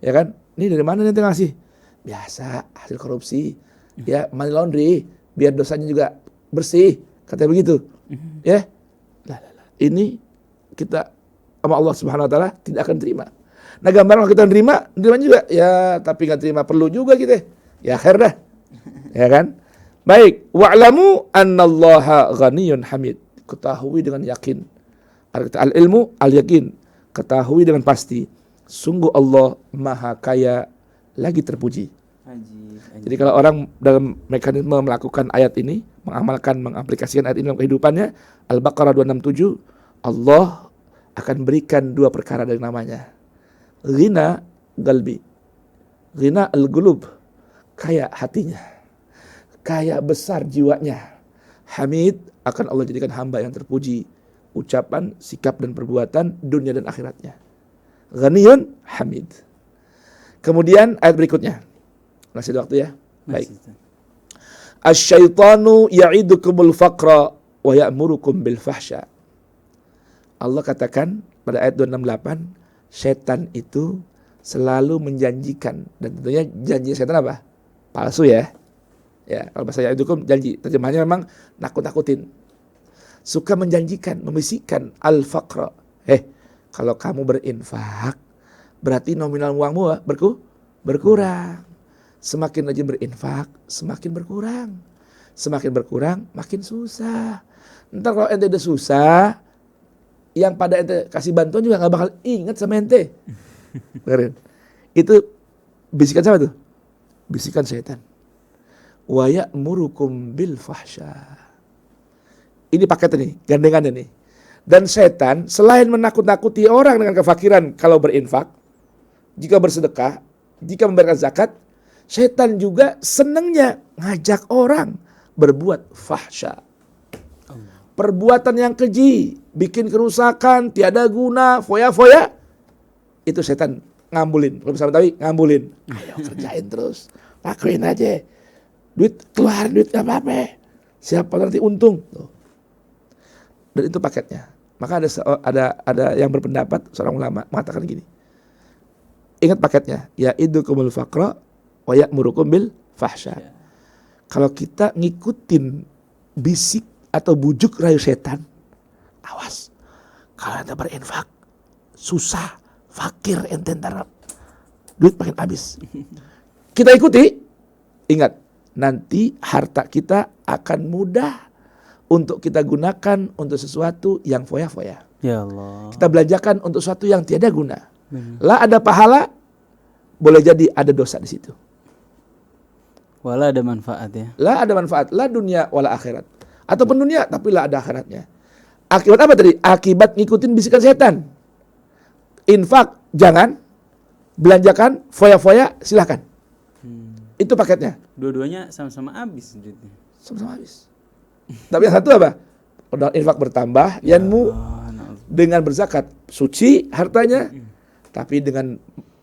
Speaker 2: Ya kan? Ini dari mana nanti ngasih? Biasa, hasil korupsi. Ya, money laundry, biar dosanya juga bersih. Katanya begitu. Ya. Ini kita sama Allah Subhanahu wa taala tidak akan terima. Nah, gambaran kalau kita terima juga ya, tapi enggak terima perlu juga kita. Ya khair dah. Ya kan? Baik, wa'lamu annallaha ghaniyyun hamid. Ketahui dengan yakin. Al-ilmu al-yakin. Ketahui dengan pasti. Sungguh Allah Maha Kaya lagi terpuji. Jadi kalau orang dalam mekanisme melakukan ayat ini, mengaplikasikan ayat ini dalam kehidupannya, Al-Baqarah 267, Allah akan berikan dua perkara dari namanya. Ghina galbi. Ghina al-gulub. Kaya hatinya. Kaya besar jiwanya. Hamid, akan Allah jadikan hamba yang terpuji. Ucapan, sikap, dan perbuatan dunia dan akhiratnya. Ghaniyun hamid. Kemudian ayat berikutnya. Masih ada waktu ya? Baik. Asyaitanu ya'idukumul faqra wa ya'murukum bil fahsya. Allah katakan pada ayat 268, setan itu selalu menjanjikan, dan tentunya janji setan apa? Palsu ya. Ya, kalau bahasa ya'idukum janji, terjemahannya memang nakut-nakutin. Suka menjanjikan, membisikkan al-faqra. Kalau kamu berinfak, berarti nominal uangmu berkurang. Semakin rajin berinfak, semakin berkurang. Semakin berkurang, makin susah. Ntar kalau ente udah susah, yang pada ente kasih bantuan juga gak bakal ingat sama ente. Dengerin. Itu bisikan siapa tuh? Bisikan setan. Wa ya'murukum bil fahsya. Ini paketnya nih, gandengannya nih. Dan setan selain menakut-nakuti orang dengan kefakiran kalau berinfak, jika bersedekah, jika memberikan zakat, setan juga senangnya ngajak orang berbuat fahsya. Perbuatan yang keji, bikin kerusakan, tiada guna, foya-foya, itu setan ngambulin. Kalau bisa Betawi, ngambulin. Ayo kerjain terus, lakuin aja. Keluarin duit gak apa-apa. Siapa nanti untung. Tuh. Dan itu paketnya. Maka ada yang berpendapat, seorang ulama mengatakan gini. Ingat paketnya. Ya'idukumul faqra wa ya'murukum bil fahsya. Kalau kita ngikutin bisik atau bujuk rayu setan, awas. Kalau ente berinfak, susah, fakir ente ntar duit makin habis. Kita ikuti, ingat, nanti harta kita akan mudah untuk kita gunakan untuk sesuatu yang foya-foya.
Speaker 1: Ya Allah.
Speaker 2: Kita belanjakan untuk sesuatu yang tiada guna.
Speaker 1: Benar.
Speaker 2: Lah ada pahala, boleh jadi ada dosa di situ.
Speaker 1: Wala ada manfaat ya.
Speaker 2: Lah ada manfaat, lah dunia wala akhirat. Ataupun dunia tapi lah ada akhiratnya. Akibat apa tadi? Akibat ngikutin bisikan setan. Infak jangan, belanjakan foya-foya silahkan. Itu paketnya.
Speaker 1: Dua-duanya sama-sama habis duitnya.
Speaker 2: Sama-sama habis. Tapi yang satu apa? Udah infak bertambah, yanmu dengan berzakat suci hartanya, tapi dengan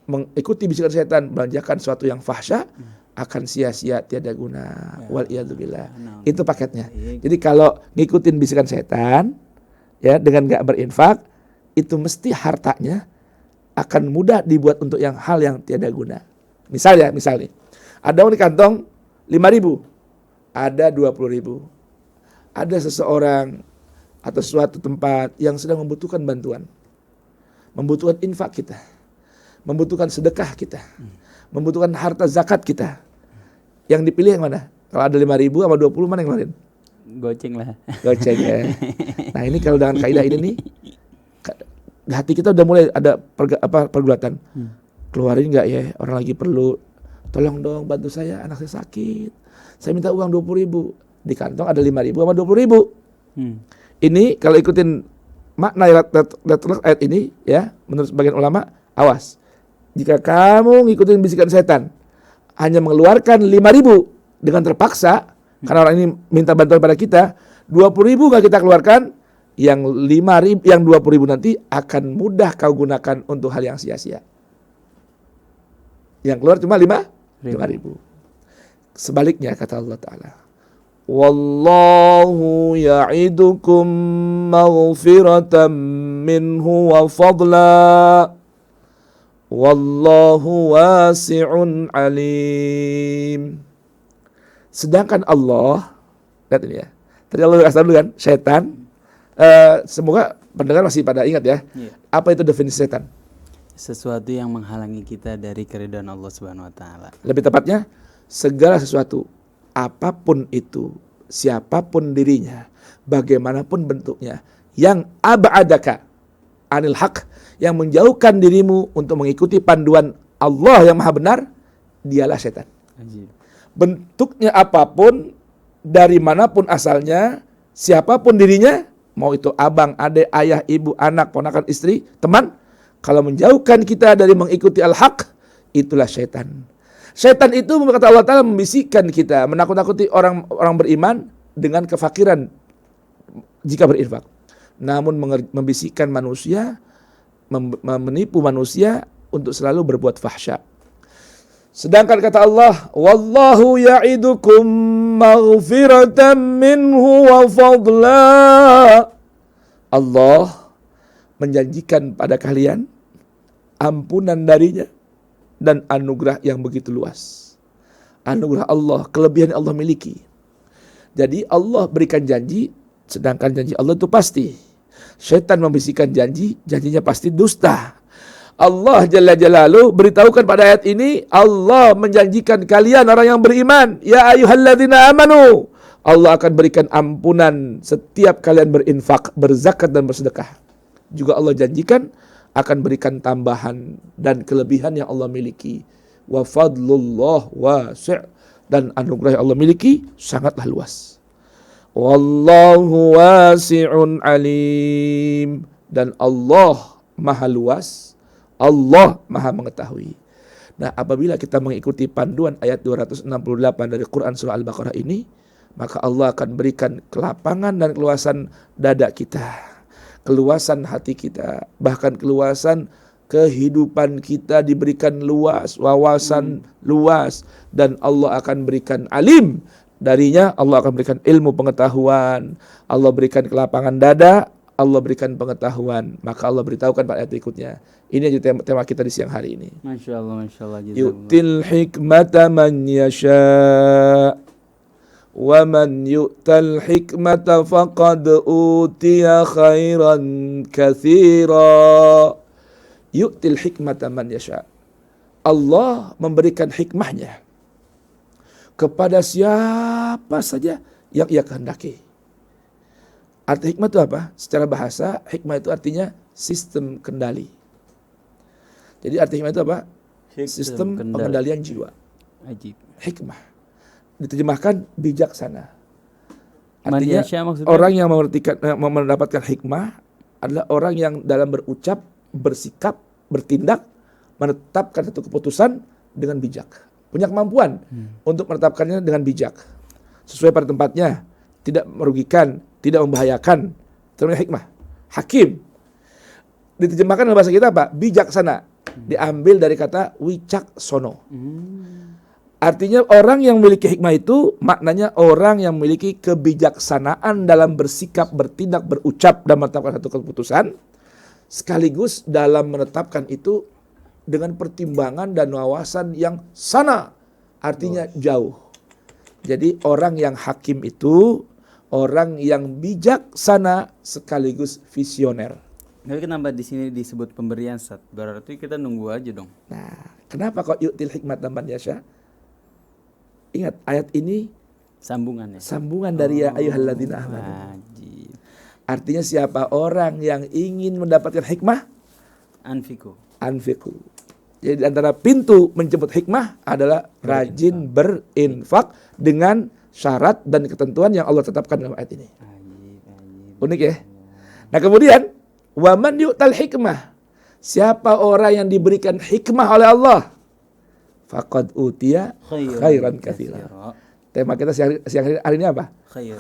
Speaker 2: mengikuti bisikan setan belanjakan sesuatu yang fahsya akan sia-sia tiada guna. Wal iyadzubillah. Itu paketnya. Jadi kalau ngikutin bisikan setan ya dengan enggak berinfak, itu mesti hartanya akan mudah dibuat untuk hal yang tiada guna. Misalnya ada uang di kantong 5.000, ada 20.000. Ada seseorang atau suatu tempat yang sedang membutuhkan bantuan, membutuhkan infak kita, membutuhkan sedekah kita, membutuhkan harta zakat kita. Yang dipilih yang mana? Kalau ada 5.000 sama 20 mana yang kemarin?
Speaker 1: Goceng lah.
Speaker 2: Goceng ya. Nah ini kalau dengan kaidah ini nih, hati kita udah mulai ada pergulatan. Keluarin nggak ya? Orang lagi perlu. Tolong dong bantu saya, anak saya sakit. Saya minta uang 20.000. Di kantong ada 5.000 sama 20.000. Ini kalau ikutin makna ayat ini ya, menurut sebagian ulama, awas. Jika kamu ngikutin bisikan setan, hanya mengeluarkan 5.000 dengan terpaksa, karena orang ini minta bantuan pada kita, 20.000 nggak kita keluarkan, yang 5.000, yang 20.000 nanti akan mudah kau gunakan untuk hal yang sia-sia. Yang keluar cuma 5.000. Sebaliknya kata Allah Ta'ala, Wallahu ya'idukum maghfiratan minhu wa fadla Wallahu wasi'un alim. Sedangkan Allah, lihat ini ya, tadi Allah kasih dulu kan, setan. Semoga pendengar masih pada ingat ya. Apa itu definisi setan?
Speaker 1: Sesuatu yang menghalangi kita dari keridhaan Allah Subhanahu wa taala.
Speaker 2: Lebih tepatnya, segala sesuatu, apapun itu, siapapun dirinya, bagaimanapun bentuknya, yang ab'adaka anil haq, yang menjauhkan dirimu untuk mengikuti panduan Allah yang maha benar, dialah setan. Bentuknya apapun, dari manapun asalnya, siapapun dirinya, mau itu abang, adik, ayah, ibu, anak, ponakan, istri, teman, kalau menjauhkan kita dari mengikuti al-haq, itulah setan. Setan itu, kata Allah Ta'ala, membisikkan kita, menakut-nakuti orang beriman dengan kefakiran jika berinfak. Namun membisikkan manusia, menipu manusia untuk selalu berbuat fahsya. Sedangkan kata Allah, Wallahu ya'idukum maghfiratan minhu wa fadla. Allah menjanjikan pada kalian ampunan darinya dan anugerah yang begitu luas. Anugerah Allah, kelebihan Allah miliki. Jadi Allah berikan janji, sedangkan janji Allah itu pasti. Syaitan membisikkan janji, janjinya pasti dusta. Allah Jalla Jalaluhu beritahukan pada ayat ini, Allah menjanjikan kalian orang yang beriman, ya ayyuhalladzina amanu, Allah akan berikan ampunan setiap kalian berinfak, berzakat dan bersedekah. Juga Allah janjikan akan berikan tambahan dan kelebihan yang Allah miliki. Wa fadlullah wasi', dan anugerah yang Allah miliki sangatlah luas. Wallahu wasi'un alim, dan Allah maha luas, Allah maha mengetahui. Nah, apabila kita mengikuti panduan ayat 268 dari Quran surah Al-Baqarah ini, maka Allah akan berikan kelapangan dan keluasan dada kita, keluasan hati kita, bahkan keluasan kehidupan kita diberikan luas, wawasan luas, dan Allah akan berikan alim. Darinya Allah akan berikan ilmu pengetahuan, Allah berikan kelapangan dada, Allah berikan pengetahuan. Maka Allah beritahukan pada ayat berikutnya. Ini aja tema kita di siang hari ini.
Speaker 1: Masya Allah, Masya Allah.
Speaker 2: Yu'til hikmata man yasha' wa man yu'tal hikmata faqad utiya khairan katsira. Yu'til hikmata man yasha'. Allah memberikan hikmahnya kepada siapa saja yang ia kehendaki. Arti hikmah itu apa? Secara bahasa, hikmah itu artinya sistem kendali. Jadi arti hikmah itu apa? Sistem pengendalian jiwa.
Speaker 1: Ajib.
Speaker 2: Hikmah. Diterjemahkan bijaksana. Artinya
Speaker 1: Manusia maksudnya
Speaker 2: orang yang mendapatkan hikmah adalah orang yang dalam berucap, bersikap, bertindak, menetapkan satu keputusan dengan bijak. Punya kemampuan untuk menetapkannya dengan bijak. Sesuai pada tempatnya, tidak merugikan, tidak membahayakan. Itu namanya hikmah. Hakim. Diterjemahkan dalam bahasa kita apa? Bijaksana. Diambil dari kata wicaksono. Artinya orang yang memiliki hikmah itu maknanya orang yang memiliki kebijaksanaan dalam bersikap, bertindak, berucap dan menetapkan satu keputusan, sekaligus dalam menetapkan itu dengan pertimbangan dan wawasan yang sana, artinya jauh. Jadi orang yang hakim itu orang yang bijaksana sekaligus visioner.
Speaker 1: Tapi kenapa di sini disebut pemberian, Ustaz? Berarti kita nunggu aja dong.
Speaker 2: Nah, kenapa kok yu'til hikmat man yasha? Ingat, ayat ini
Speaker 1: Sambungannya.
Speaker 2: sambungan dari ya ayyuhalladzina amanu.
Speaker 1: Ajib.
Speaker 2: Artinya siapa orang yang ingin mendapatkan hikmah,
Speaker 1: Anfiku.
Speaker 2: anfiqu. Jadi antara pintu menjemput hikmah adalah rajin berinfak dengan syarat dan ketentuan yang Allah tetapkan dalam ayat ini.
Speaker 1: Ajib.
Speaker 2: Unik ya. Nah kemudian, waman yu'tal hikmah. Siapa orang yang diberikan hikmah oleh Allah, faqad utiya khairan katsira. Tema kita siang hari ini apa?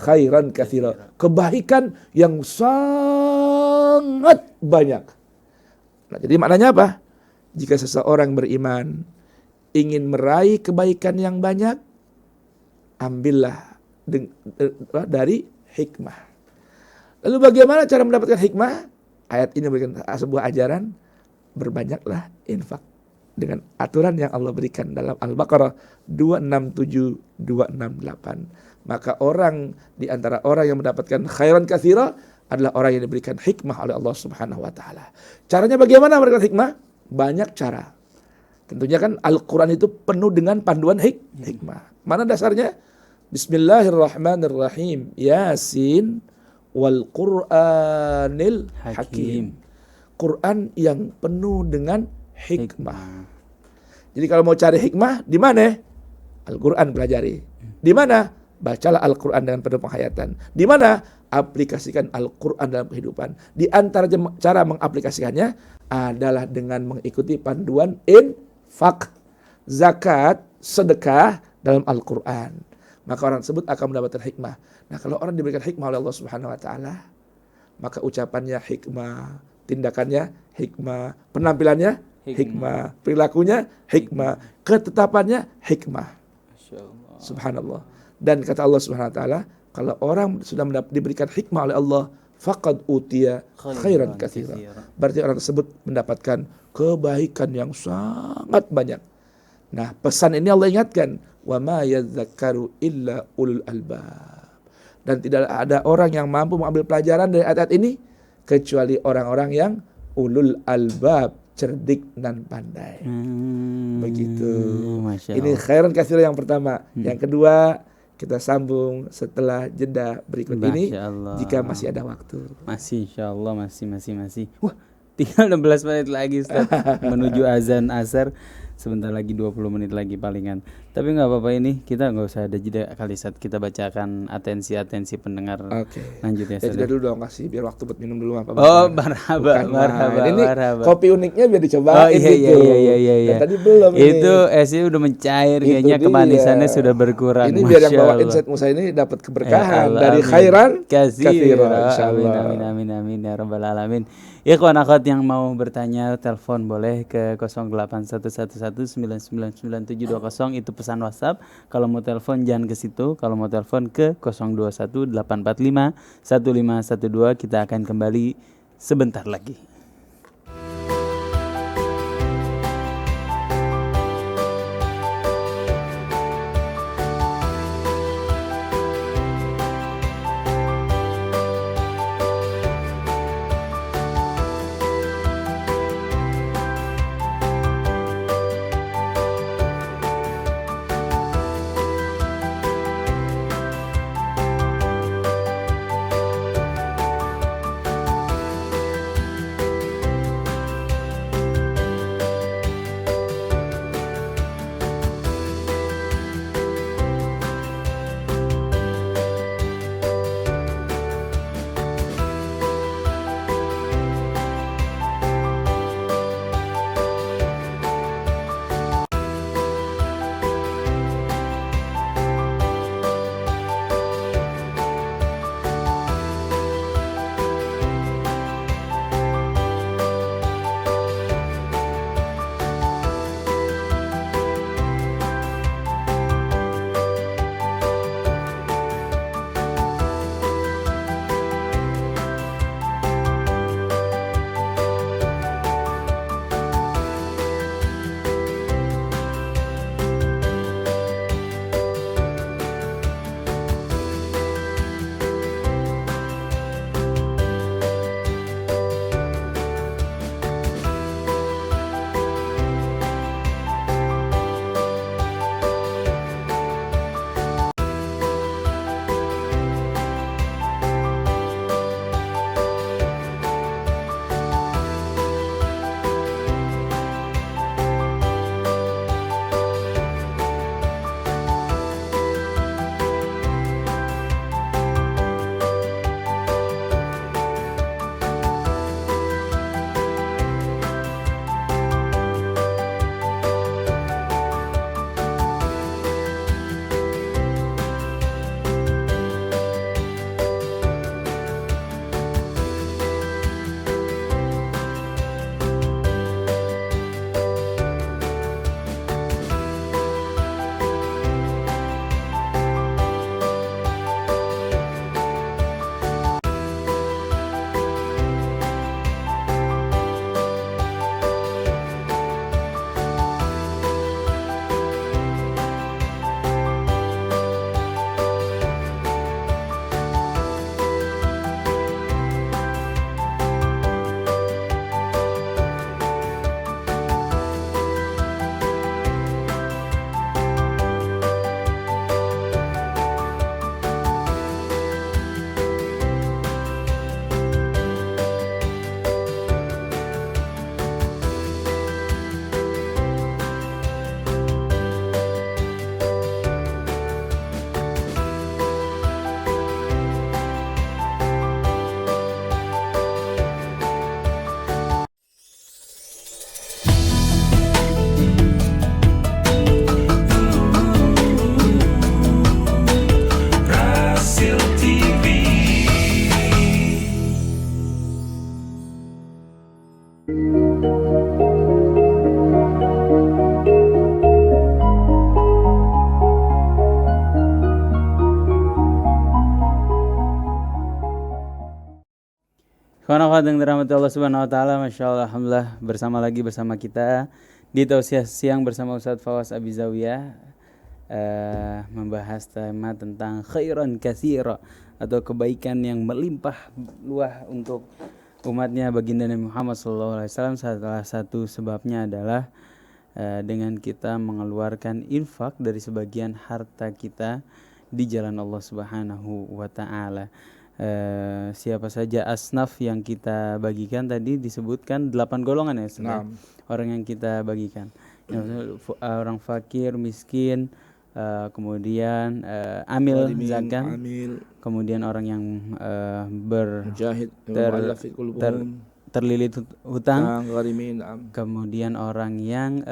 Speaker 2: Khairan katsira. Kebaikan yang sangat banyak. Nah, jadi maknanya apa? Jika seseorang beriman ingin meraih kebaikan yang banyak, ambillah dari hikmah. Lalu bagaimana cara mendapatkan hikmah? Ayat ini memberikan sebuah ajaran, berbanyaklah infak dengan aturan yang Allah berikan dalam Al-Baqarah 267-268. Maka orang di antara orang yang mendapatkan khairan katsira adalah orang yang diberikan hikmah oleh Allah Subhanahu wa taala. Caranya bagaimana mendapatkan hikmah? Banyak cara. Tentunya kan Al-Qur'an itu penuh dengan panduan hikmah. Mana dasarnya? Bismillahirrahmanirrahim. Yasin wal Qur'anil Hakim. Quran yang penuh dengan hikmah. Jadi kalau mau cari hikmah, di mana? Al-Quran pelajari. Di mana? Bacalah Al-Quran dengan penuh penghayatan. Di mana? Aplikasikan Al-Quran dalam kehidupan. Di antara cara mengaplikasikannya adalah dengan mengikuti panduan infak, zakat, sedekah dalam Al-Quran. Maka orang tersebut akan mendapatkan hikmah. Nah, kalau orang diberikan hikmah oleh Allah Subhanahu wa taala, maka ucapannya hikmah, tindakannya hikmah, penampilannya hikmah, perilakunya hikmah, ketetapannya hikmah. Subhanallah. Dan kata Allah Subhanahu wa taala, kalau orang sudah diberikan hikmah oleh Allah, faqad utiya khairan katsira. Berarti orang tersebut mendapatkan kebaikan yang sangat banyak. Nah, pesan ini Allah ingatkan, wa ma yadzakkaru illa ulul albab. Dan tidak ada orang yang mampu mengambil pelajaran dari ayat-ayat ini kecuali orang-orang yang ulul albab, cerdik dan pandai. Begitu. Ini khairan katsira yang pertama. Yang kedua, kita sambung setelah jeda berikut ini jika masih ada waktu.
Speaker 1: Masih, insyaallah masih. Wah, tinggal 16 menit lagi Ustaz menuju azan asar. Sebentar lagi 20 menit lagi palingan. Tapi nggak apa-apa, ini kita nggak usah ada jeda kali saat kita bacakan atensi pendengar.
Speaker 2: Oke.
Speaker 1: Lanjut ya.
Speaker 2: Jeda dulu dong, kasih biar waktu buat minum dulu apa.
Speaker 1: Oh, marhaba.
Speaker 2: Ini kopi uniknya biar dicobain gitu.
Speaker 1: Iya.
Speaker 2: Tadi belum ini.
Speaker 1: Itu esnya udah mencair, kayaknya kemanisannya sudah berkurang.
Speaker 2: Ini biar yang bawa Insight Musa ini dapat keberkahan dari khairan katsira insyaallah.
Speaker 1: Amin ya rabbal alamin. Ikhwan akhwat yang mau bertanya, telepon boleh ke 081119999720. Itu pesan WhatsApp. Kalau mau telepon jangan ke situ. Kalau mau telepon ke 0218451512. Kita akan kembali sebentar lagi. Kawan-kawan yang dirahmati Allah Subhanahu wa taala, Masya Allah, alhamdulillah bersama kita di Tausiah Siang bersama Ustadz Fawaz Abizawiyah, membahas tema tentang khairan katsira atau kebaikan yang melimpah luah untuk umatnya baginda Nabi Muhammad SAW. Salah satu sebabnya adalah dengan kita mengeluarkan infak dari sebagian harta kita di jalan Allah Subhanahu wa taala. Siapa saja asnaf yang kita bagikan tadi disebutkan 8 golongan ya Ustaz? Orang yang kita bagikan, orang fakir, miskin, kemudian amil zakat, kemudian orang yang terlilit hutang, kemudian orang yang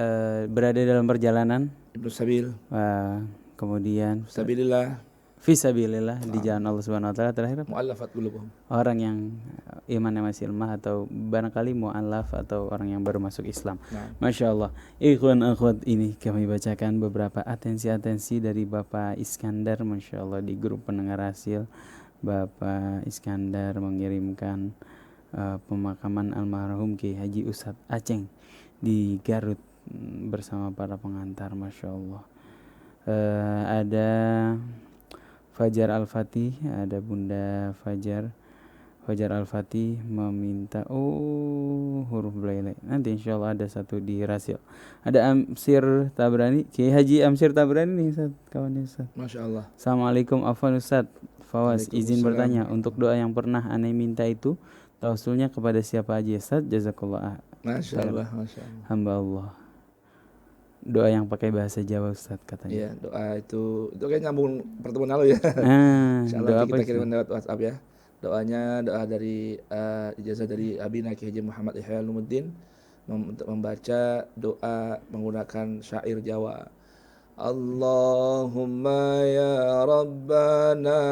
Speaker 1: berada dalam perjalanan,
Speaker 2: Ibnu Sabil,
Speaker 1: kemudian
Speaker 2: fisabilillah
Speaker 1: di jalan Allah Subhanahu wa taala, terakhir
Speaker 2: mu'allafat qulubuhum,
Speaker 1: orang yang imannya masih lemah atau barangkali mu'allaf atau orang yang baru masuk Islam. Masya Allah. Ikhwan akhwat, ini kami bacakan beberapa atensi dari Bapak Iskandar, Masya Allah, di grup pendengar hasil. Bapak Iskandar mengirimkan pemakaman almarhum Kiai Haji Ustadz Aceng di Garut bersama para pengantar, Masya Allah. Ada Fajar Al-Fatih, ada Bunda Fajar Al-Fatih meminta huruf Braille. Nanti insya Allah ada satu di rasil. Ada Amsir Tabrani, Kiai Haji Amsir Tabrani nih Ustaz, kawannya Ustaz.
Speaker 2: Masya Allah.
Speaker 1: Assalamualaikum, afwan Ustaz Fawaz, izin bertanya, untuk doa yang pernah aneh minta itu tausulnya kepada siapa aja Ustaz? Jazakallah.
Speaker 2: Masya Allah, Masya Allah.
Speaker 1: Hamba Allah. Doa yang pakai bahasa Jawa Ustaz katanya.
Speaker 2: Iya, doa itu kayak nyambung pertemuan lalu ya. Insyaallah kita kirim lewat WhatsApp ya. Doanya doa dari ijazah dari Abina Kiai Haji Muhammad Ihya Ulumuddin untuk membaca doa menggunakan syair Jawa. Allahumma ya Rabbana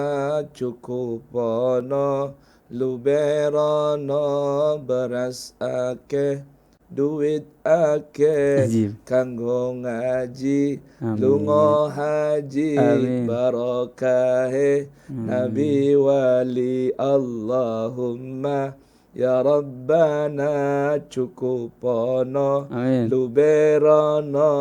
Speaker 2: cukupono luberano beras akeh duit akeh kanggo ngaji lunga haji barokahe nabi wali Allahumma ya Rabbana cukupono luberano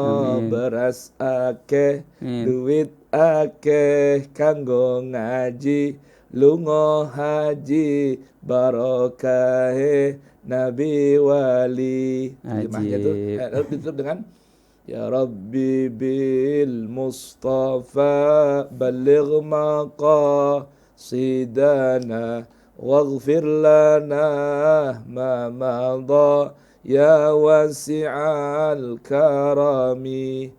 Speaker 2: beras akeh duit akeh kanggo ngaji lunga haji barokahe Nabi wali. Terjemahnya itu ditutup dengan Ya Rabbi bil Mustafa balligh maqasidana waghfir lana ma madha ya wasi'al karami.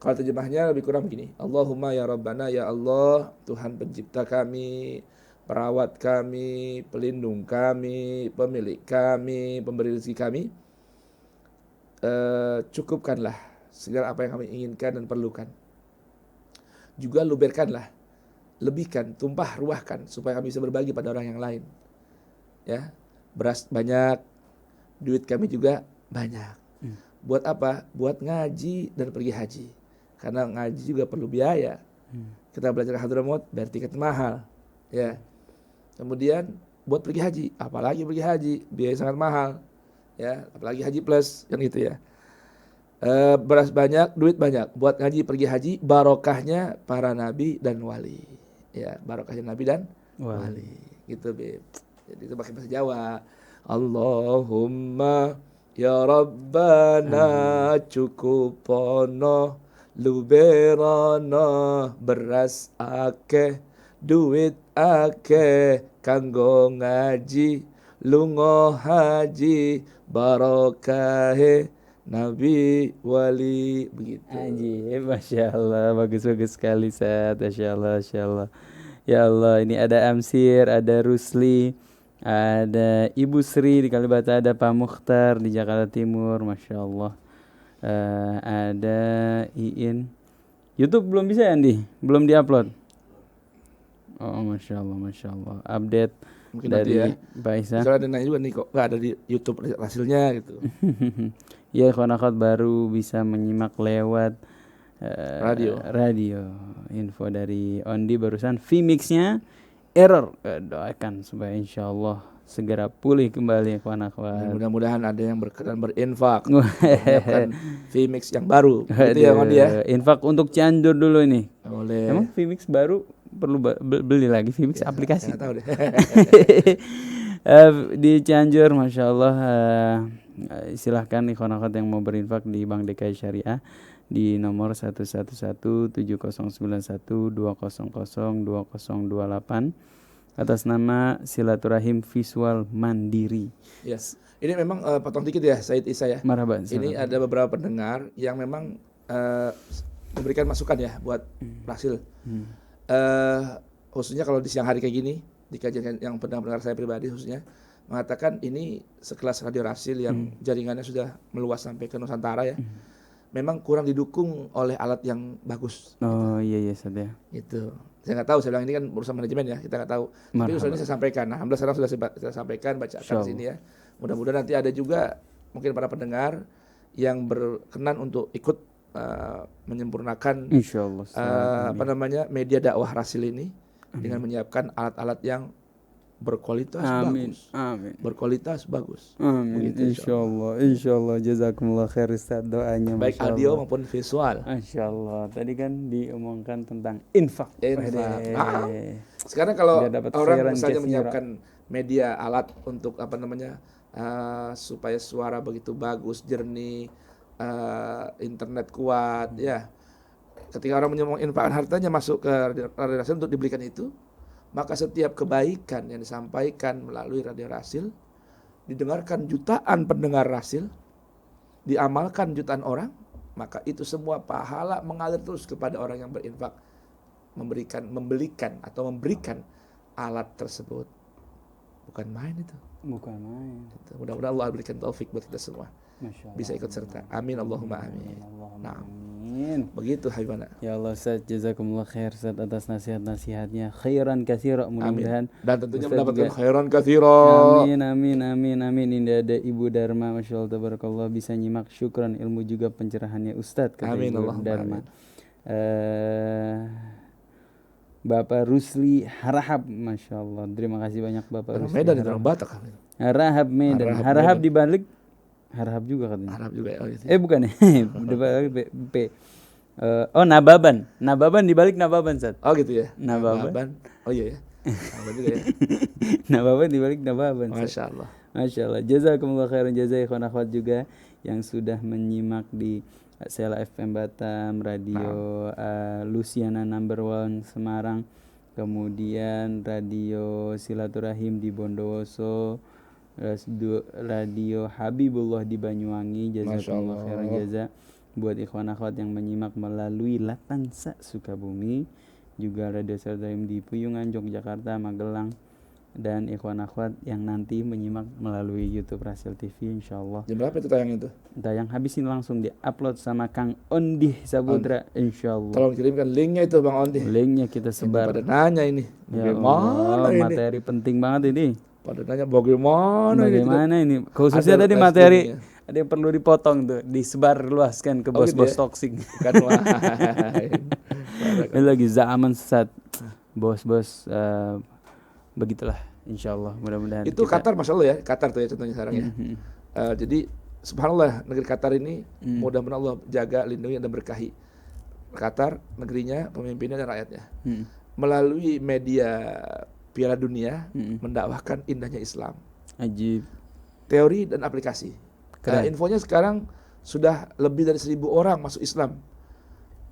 Speaker 2: Kalau terjemahnya lebih kurang begini. Allahumma ya Rabbana, ya Allah Tuhan pencipta kami, perawat kami, pelindung kami, pemilik kami, pemberi rezeki kami, cukupkanlah segala apa yang kami inginkan dan perlukan. Juga luberkanlah, lebihkan, tumpah ruahkan supaya kami bisa berbagi pada orang yang lain. Ya, beras banyak, duit kami juga banyak. Buat apa? Buat ngaji dan pergi haji. Karena ngaji juga perlu biaya. Kita belajar Hadramaut bayar tiket mahal, ya. Kemudian buat pergi haji, apalagi pergi haji, biaya sangat mahal, ya, apalagi haji plus, kan gitu ya. Beras banyak, duit banyak, buat ngaji pergi haji, barokahnya para nabi dan wali, ya, barokahnya nabi dan wali, gitu Beb. Jadi itu pakai bahasa Jawa. Allahumma ya Rabbana cukupono luberana beras akeh duit akeh kanggo ngaji lunga haji barokahe nabi wali, begitu.
Speaker 1: Masya Allah, bagus sekali Ustaz. Masya Allah. Ya Allah, ini ada Amsir, ada Rusli, ada Ibu Sri di Kalibata, ada Pak Mukhtar di Jakarta Timur, Masya Allah. Ada Iin. YouTube belum bisa ya Andi? Belum diupload? Oh, Masya Allah. Update mungkin dari Pak Isa.
Speaker 2: Soalnya ada nanya juga nih, kok nggak ada di YouTube hasilnya gitu.
Speaker 1: Ya, kawan-kawan baru bisa menyimak lewat radio. Info dari Ondi barusan, vmix-nya error. Doakan supaya insya Allah segera pulih kembali ikhwan
Speaker 2: Dan
Speaker 1: akhwat.
Speaker 2: mudah-mudahan ada yang berkenan berinfak untuk menyiapkan VMix yang baru. Gitu ya Mondi ya.
Speaker 1: Infak untuk Cianjur dulu ini.
Speaker 2: Boleh.
Speaker 1: Emang VMix baru perlu beli lagi VMix aplikasi?
Speaker 2: Saya nggak tahu deh.
Speaker 1: Di Cianjur, masya Allah, silahkan ikhwan akhwat yang mau berinfak di Bank DKI Syariah di nomor 11170912002002028 atas nama Silaturahim Visual Mandiri.
Speaker 2: Yes. Ini memang potong dikit ya Said Isa ya.
Speaker 1: Marhaba.
Speaker 2: Ini ada beberapa pendengar yang memang memberikan masukan ya buat Rasil. Khususnya kalau di siang hari kayak gini, di kajian yang pendengar saya pribadi khususnya mengatakan ini sekelas Radio Rasil yang jaringannya sudah meluas sampai ke Nusantara ya. Memang kurang didukung oleh alat yang bagus.
Speaker 1: Oh iya Ustaz ya.
Speaker 2: Gitu. Saya nggak tahu, saya bilang ini kan urusan manajemen ya, kita nggak tahu. Tapi urusan ini saya sampaikan. Alhamdulillah sekarang sudah saya sampaikan, bacakan di sini ya. Mudah-mudahan nanti ada juga mungkin para pendengar yang berkenan untuk ikut menyempurnakan
Speaker 1: Insyaallah.
Speaker 2: media dakwah Rasil ini dengan menyiapkan alat-alat yang berkualitas bagus.
Speaker 1: Amin.
Speaker 2: Berkualitas bagus.
Speaker 1: Amin.
Speaker 2: Begitu,
Speaker 1: Insyaallah. Jazakumullah khair Ustaz, doanya.
Speaker 2: Baik audio maupun visual.
Speaker 1: Insyaallah. Tadi kan diomongkan tentang infak.
Speaker 2: Sekarang kalau orang misalnya
Speaker 1: khairan
Speaker 2: menyiapkan media alat untuk supaya suara begitu bagus, jernih, internet kuat, ya. Ketika orang menginfakkan hartanya masuk ke Radio Rasil untuk dibelikan itu, maka setiap kebaikan yang disampaikan melalui Radio Rasil didengarkan jutaan pendengar Rasil, diamalkan jutaan orang, maka itu semua pahala mengalir terus kepada orang yang berinfak, memberikan alat tersebut. Bukan main itu.
Speaker 1: Bukan main.
Speaker 2: Mudah-mudahan Allah berikan taufik buat kita semua. Bisa ikut serta. Amin Allahumma amin. Amin. Begitu Habibana.
Speaker 1: Ya Allah Ustaz, jazakumullah khair Ustaz atas nasihat-nasihatnya. Khairan katsira, mudah-mudahan.
Speaker 2: Dan tentunya mendapatkan khairan katsira.
Speaker 1: Amin. Ini ada Ibu Dharma, Masya Allah tabarakallah, bisa nyimak. Syukran ilmu juga pencerahannya Ustaz, kata
Speaker 2: Amin
Speaker 1: Ibu
Speaker 2: Allahumma
Speaker 1: Dharma.
Speaker 2: amin.
Speaker 1: Bapak Rusli Harahap, Masya Allah. Terima kasih banyak Bapak Rusli
Speaker 2: Medan itu orang Batak.
Speaker 1: Harahap Medan. Harahap dibalik Harahap juga katanya.
Speaker 2: Harap juga ya.
Speaker 1: Bukan ya. Nababan. Nababan dibalik Nababan, Ustaz.
Speaker 2: Oh gitu ya.
Speaker 1: Nababan.
Speaker 2: Oh iya ya. Nababan juga ya.
Speaker 1: Nababan dibalik Nababan.
Speaker 2: Masya Allah.
Speaker 1: Masya Allah. Jazakumullah khairan jazaa ikhwan akhwat juga yang sudah menyimak di Sela FM Batam, Radio Luciana Number 1 Semarang, kemudian Radio Silaturahim di Bondowoso, Radio Habibullah di Banyuwangi. Jazakumullah khairan jaza buat ikhwan akhwat yang menyimak melalui Latansa Sukabumi, juga Radio Silaturahim di Puyungan, Yogyakarta, Magelang, dan ikhwan akhwat yang nanti menyimak melalui YouTube Rasil TV insyaallah.
Speaker 2: Jam berapa itu tayang itu?
Speaker 1: Tayang habis ini langsung di-upload sama Kang Ondih Saputra insyaallah.
Speaker 2: Tolong kirimkan linknya itu Bang Ondih.
Speaker 1: Linknya kita sebar.
Speaker 2: Pada nanya ini.
Speaker 1: Bagaimana ini? Materi penting banget ini.
Speaker 2: Pada nanya bagaimana
Speaker 1: ini? Khususnya tadi materi ada yang perlu dipotong tuh, disebar luaskan ke bos-bos toksik.
Speaker 2: Kan
Speaker 1: Ini lagi zaman sesat. Bos-bos begitulah insyaallah, mudah-mudahan
Speaker 2: itu kita... Qatar Masya Allah ya, Qatar tuh ya contohnya sekarang ya. Jadi subhanallah negeri Qatar ini mudah-mudahan Allah jaga, lindungi dan berkahi Qatar, negerinya, pemimpinnya dan rakyatnya. Melalui media Piala Dunia mendakwahkan indahnya Islam.
Speaker 1: Ajib.
Speaker 2: Teori dan aplikasi. Infonya sekarang sudah lebih dari 1.000 orang masuk Islam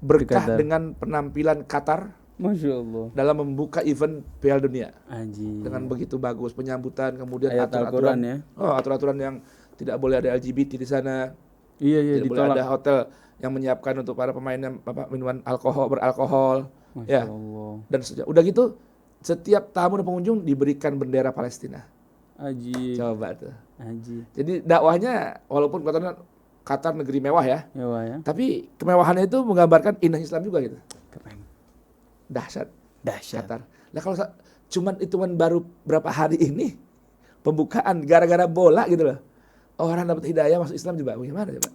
Speaker 2: berkah dengan penampilan Qatar. Masya Allah. Dalam membuka event Piala Dunia.
Speaker 1: Ajib.
Speaker 2: Dengan begitu bagus penyambutan, kemudian
Speaker 1: aturan-aturan ya.
Speaker 2: Aturan-aturan yang tidak boleh ada LGBT di sana.
Speaker 1: Iya,
Speaker 2: tidak boleh ada hotel yang menyiapkan untuk para pemainnya minuman beralkohol.
Speaker 1: Masya Allah.
Speaker 2: Dan udah gitu setiap tamu dan pengunjung diberikan bendera Palestina.
Speaker 1: Ajib.
Speaker 2: Coba tuh.
Speaker 1: Ajib.
Speaker 2: Jadi dakwahnya walaupun katanya Qatar negeri mewah ya.
Speaker 1: Mewah ya.
Speaker 2: Tapi kemewahannya itu menggambarkan indah Islam juga gitu.
Speaker 1: Keren.
Speaker 2: Dahsyat
Speaker 1: Qatar.
Speaker 2: Nah kalau cuman baru berapa hari ini pembukaan gara-gara bola gitu loh, orang dapat hidayah masuk Islam juga, bagaimana coba?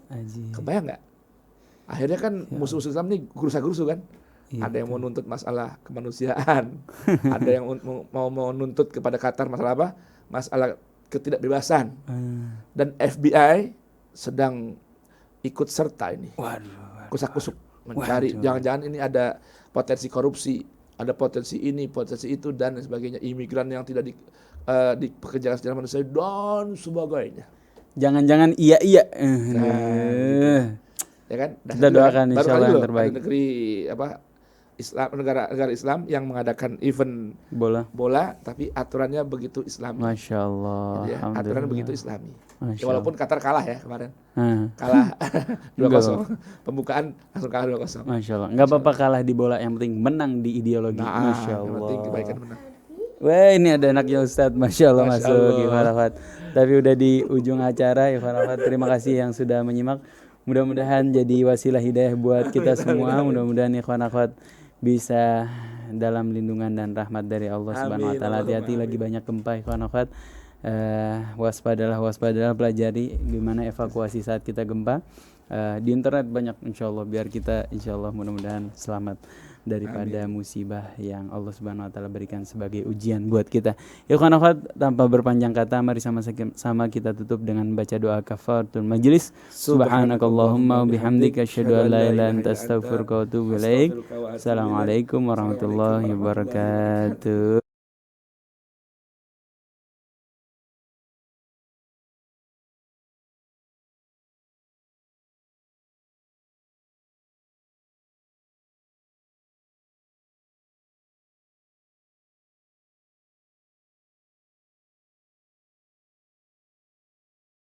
Speaker 2: Kebayang nggak? Akhirnya kan musuh-musuh Islam ini gerusa-gerusu kan? Iya, ada yang mau nuntut masalah kemanusiaan, ada yang mau nuntut kepada Qatar masalah apa? masalah ketidakbebasan.
Speaker 1: Ah.
Speaker 2: Dan FBI sedang ikut serta ini.
Speaker 1: Waduh.
Speaker 2: Kusak-kusuk mencari,
Speaker 1: Waduh.
Speaker 2: jangan-jangan ini ada potensi korupsi, ada potensi ini, potensi itu, dan sebagainya. Imigran yang tidak dipekerjakan secara manusia dan sebagainya.
Speaker 1: Jangan-jangan iya.
Speaker 2: Gitu. Ya kan?
Speaker 1: Kita doakan
Speaker 2: Baru
Speaker 1: insya
Speaker 2: kali
Speaker 1: Allah yang
Speaker 2: loh
Speaker 1: terbaik.
Speaker 2: ada negeri Islam, negara Islam yang mengadakan event bola tapi aturannya begitu Islami.
Speaker 1: Masya Allah.
Speaker 2: Gitu ya, aturannya begitu Islami. Ya, walaupun Qatar kalah ya kemarin. Kalah 2-0. Pembukaan langsung kalah 2-0.
Speaker 1: Masya Allah. Nggak apa-apa kalah di bola, yang penting menang di ideologi.
Speaker 2: Nah,
Speaker 1: Masya
Speaker 2: yang
Speaker 1: Allah.
Speaker 2: penting kebaikan menang.
Speaker 1: Wah, ini ada anaknya Ustadz, Masya Allah,
Speaker 2: Masya
Speaker 1: masuk
Speaker 2: Allah.
Speaker 1: Ikhwan Akhwat. Tapi udah di ujung acara, Ikhwan Akhwat. Terima kasih yang sudah menyimak. Mudah-mudahan jadi wasilah hidayah buat kita semua. Mudah-mudahan Ikhwan Akhwat bisa dalam lindungan dan rahmat dari Allah Subhanahu wa taala. Hati-hati lagi banyak gempa, Ikhwan Akhwat. Waspadalah, pelajari gimana evakuasi saat kita gempa. Di internet banyak, insya Allah, biar kita insya Allah mudah-mudahan selamat daripada musibah yang Allah Subhanahu wa taala berikan sebagai ujian buat kita. Ikhwan akhwat, tanpa berpanjang kata, mari sama-sama kita tutup dengan baca doa kafaratul majlis. Subhanakallahumma bihamdika asyhadu an la ilaha illa anta astaghfiruka wa atubu ilaik. Assalamualaikum warahmatullahi wabarakatuh.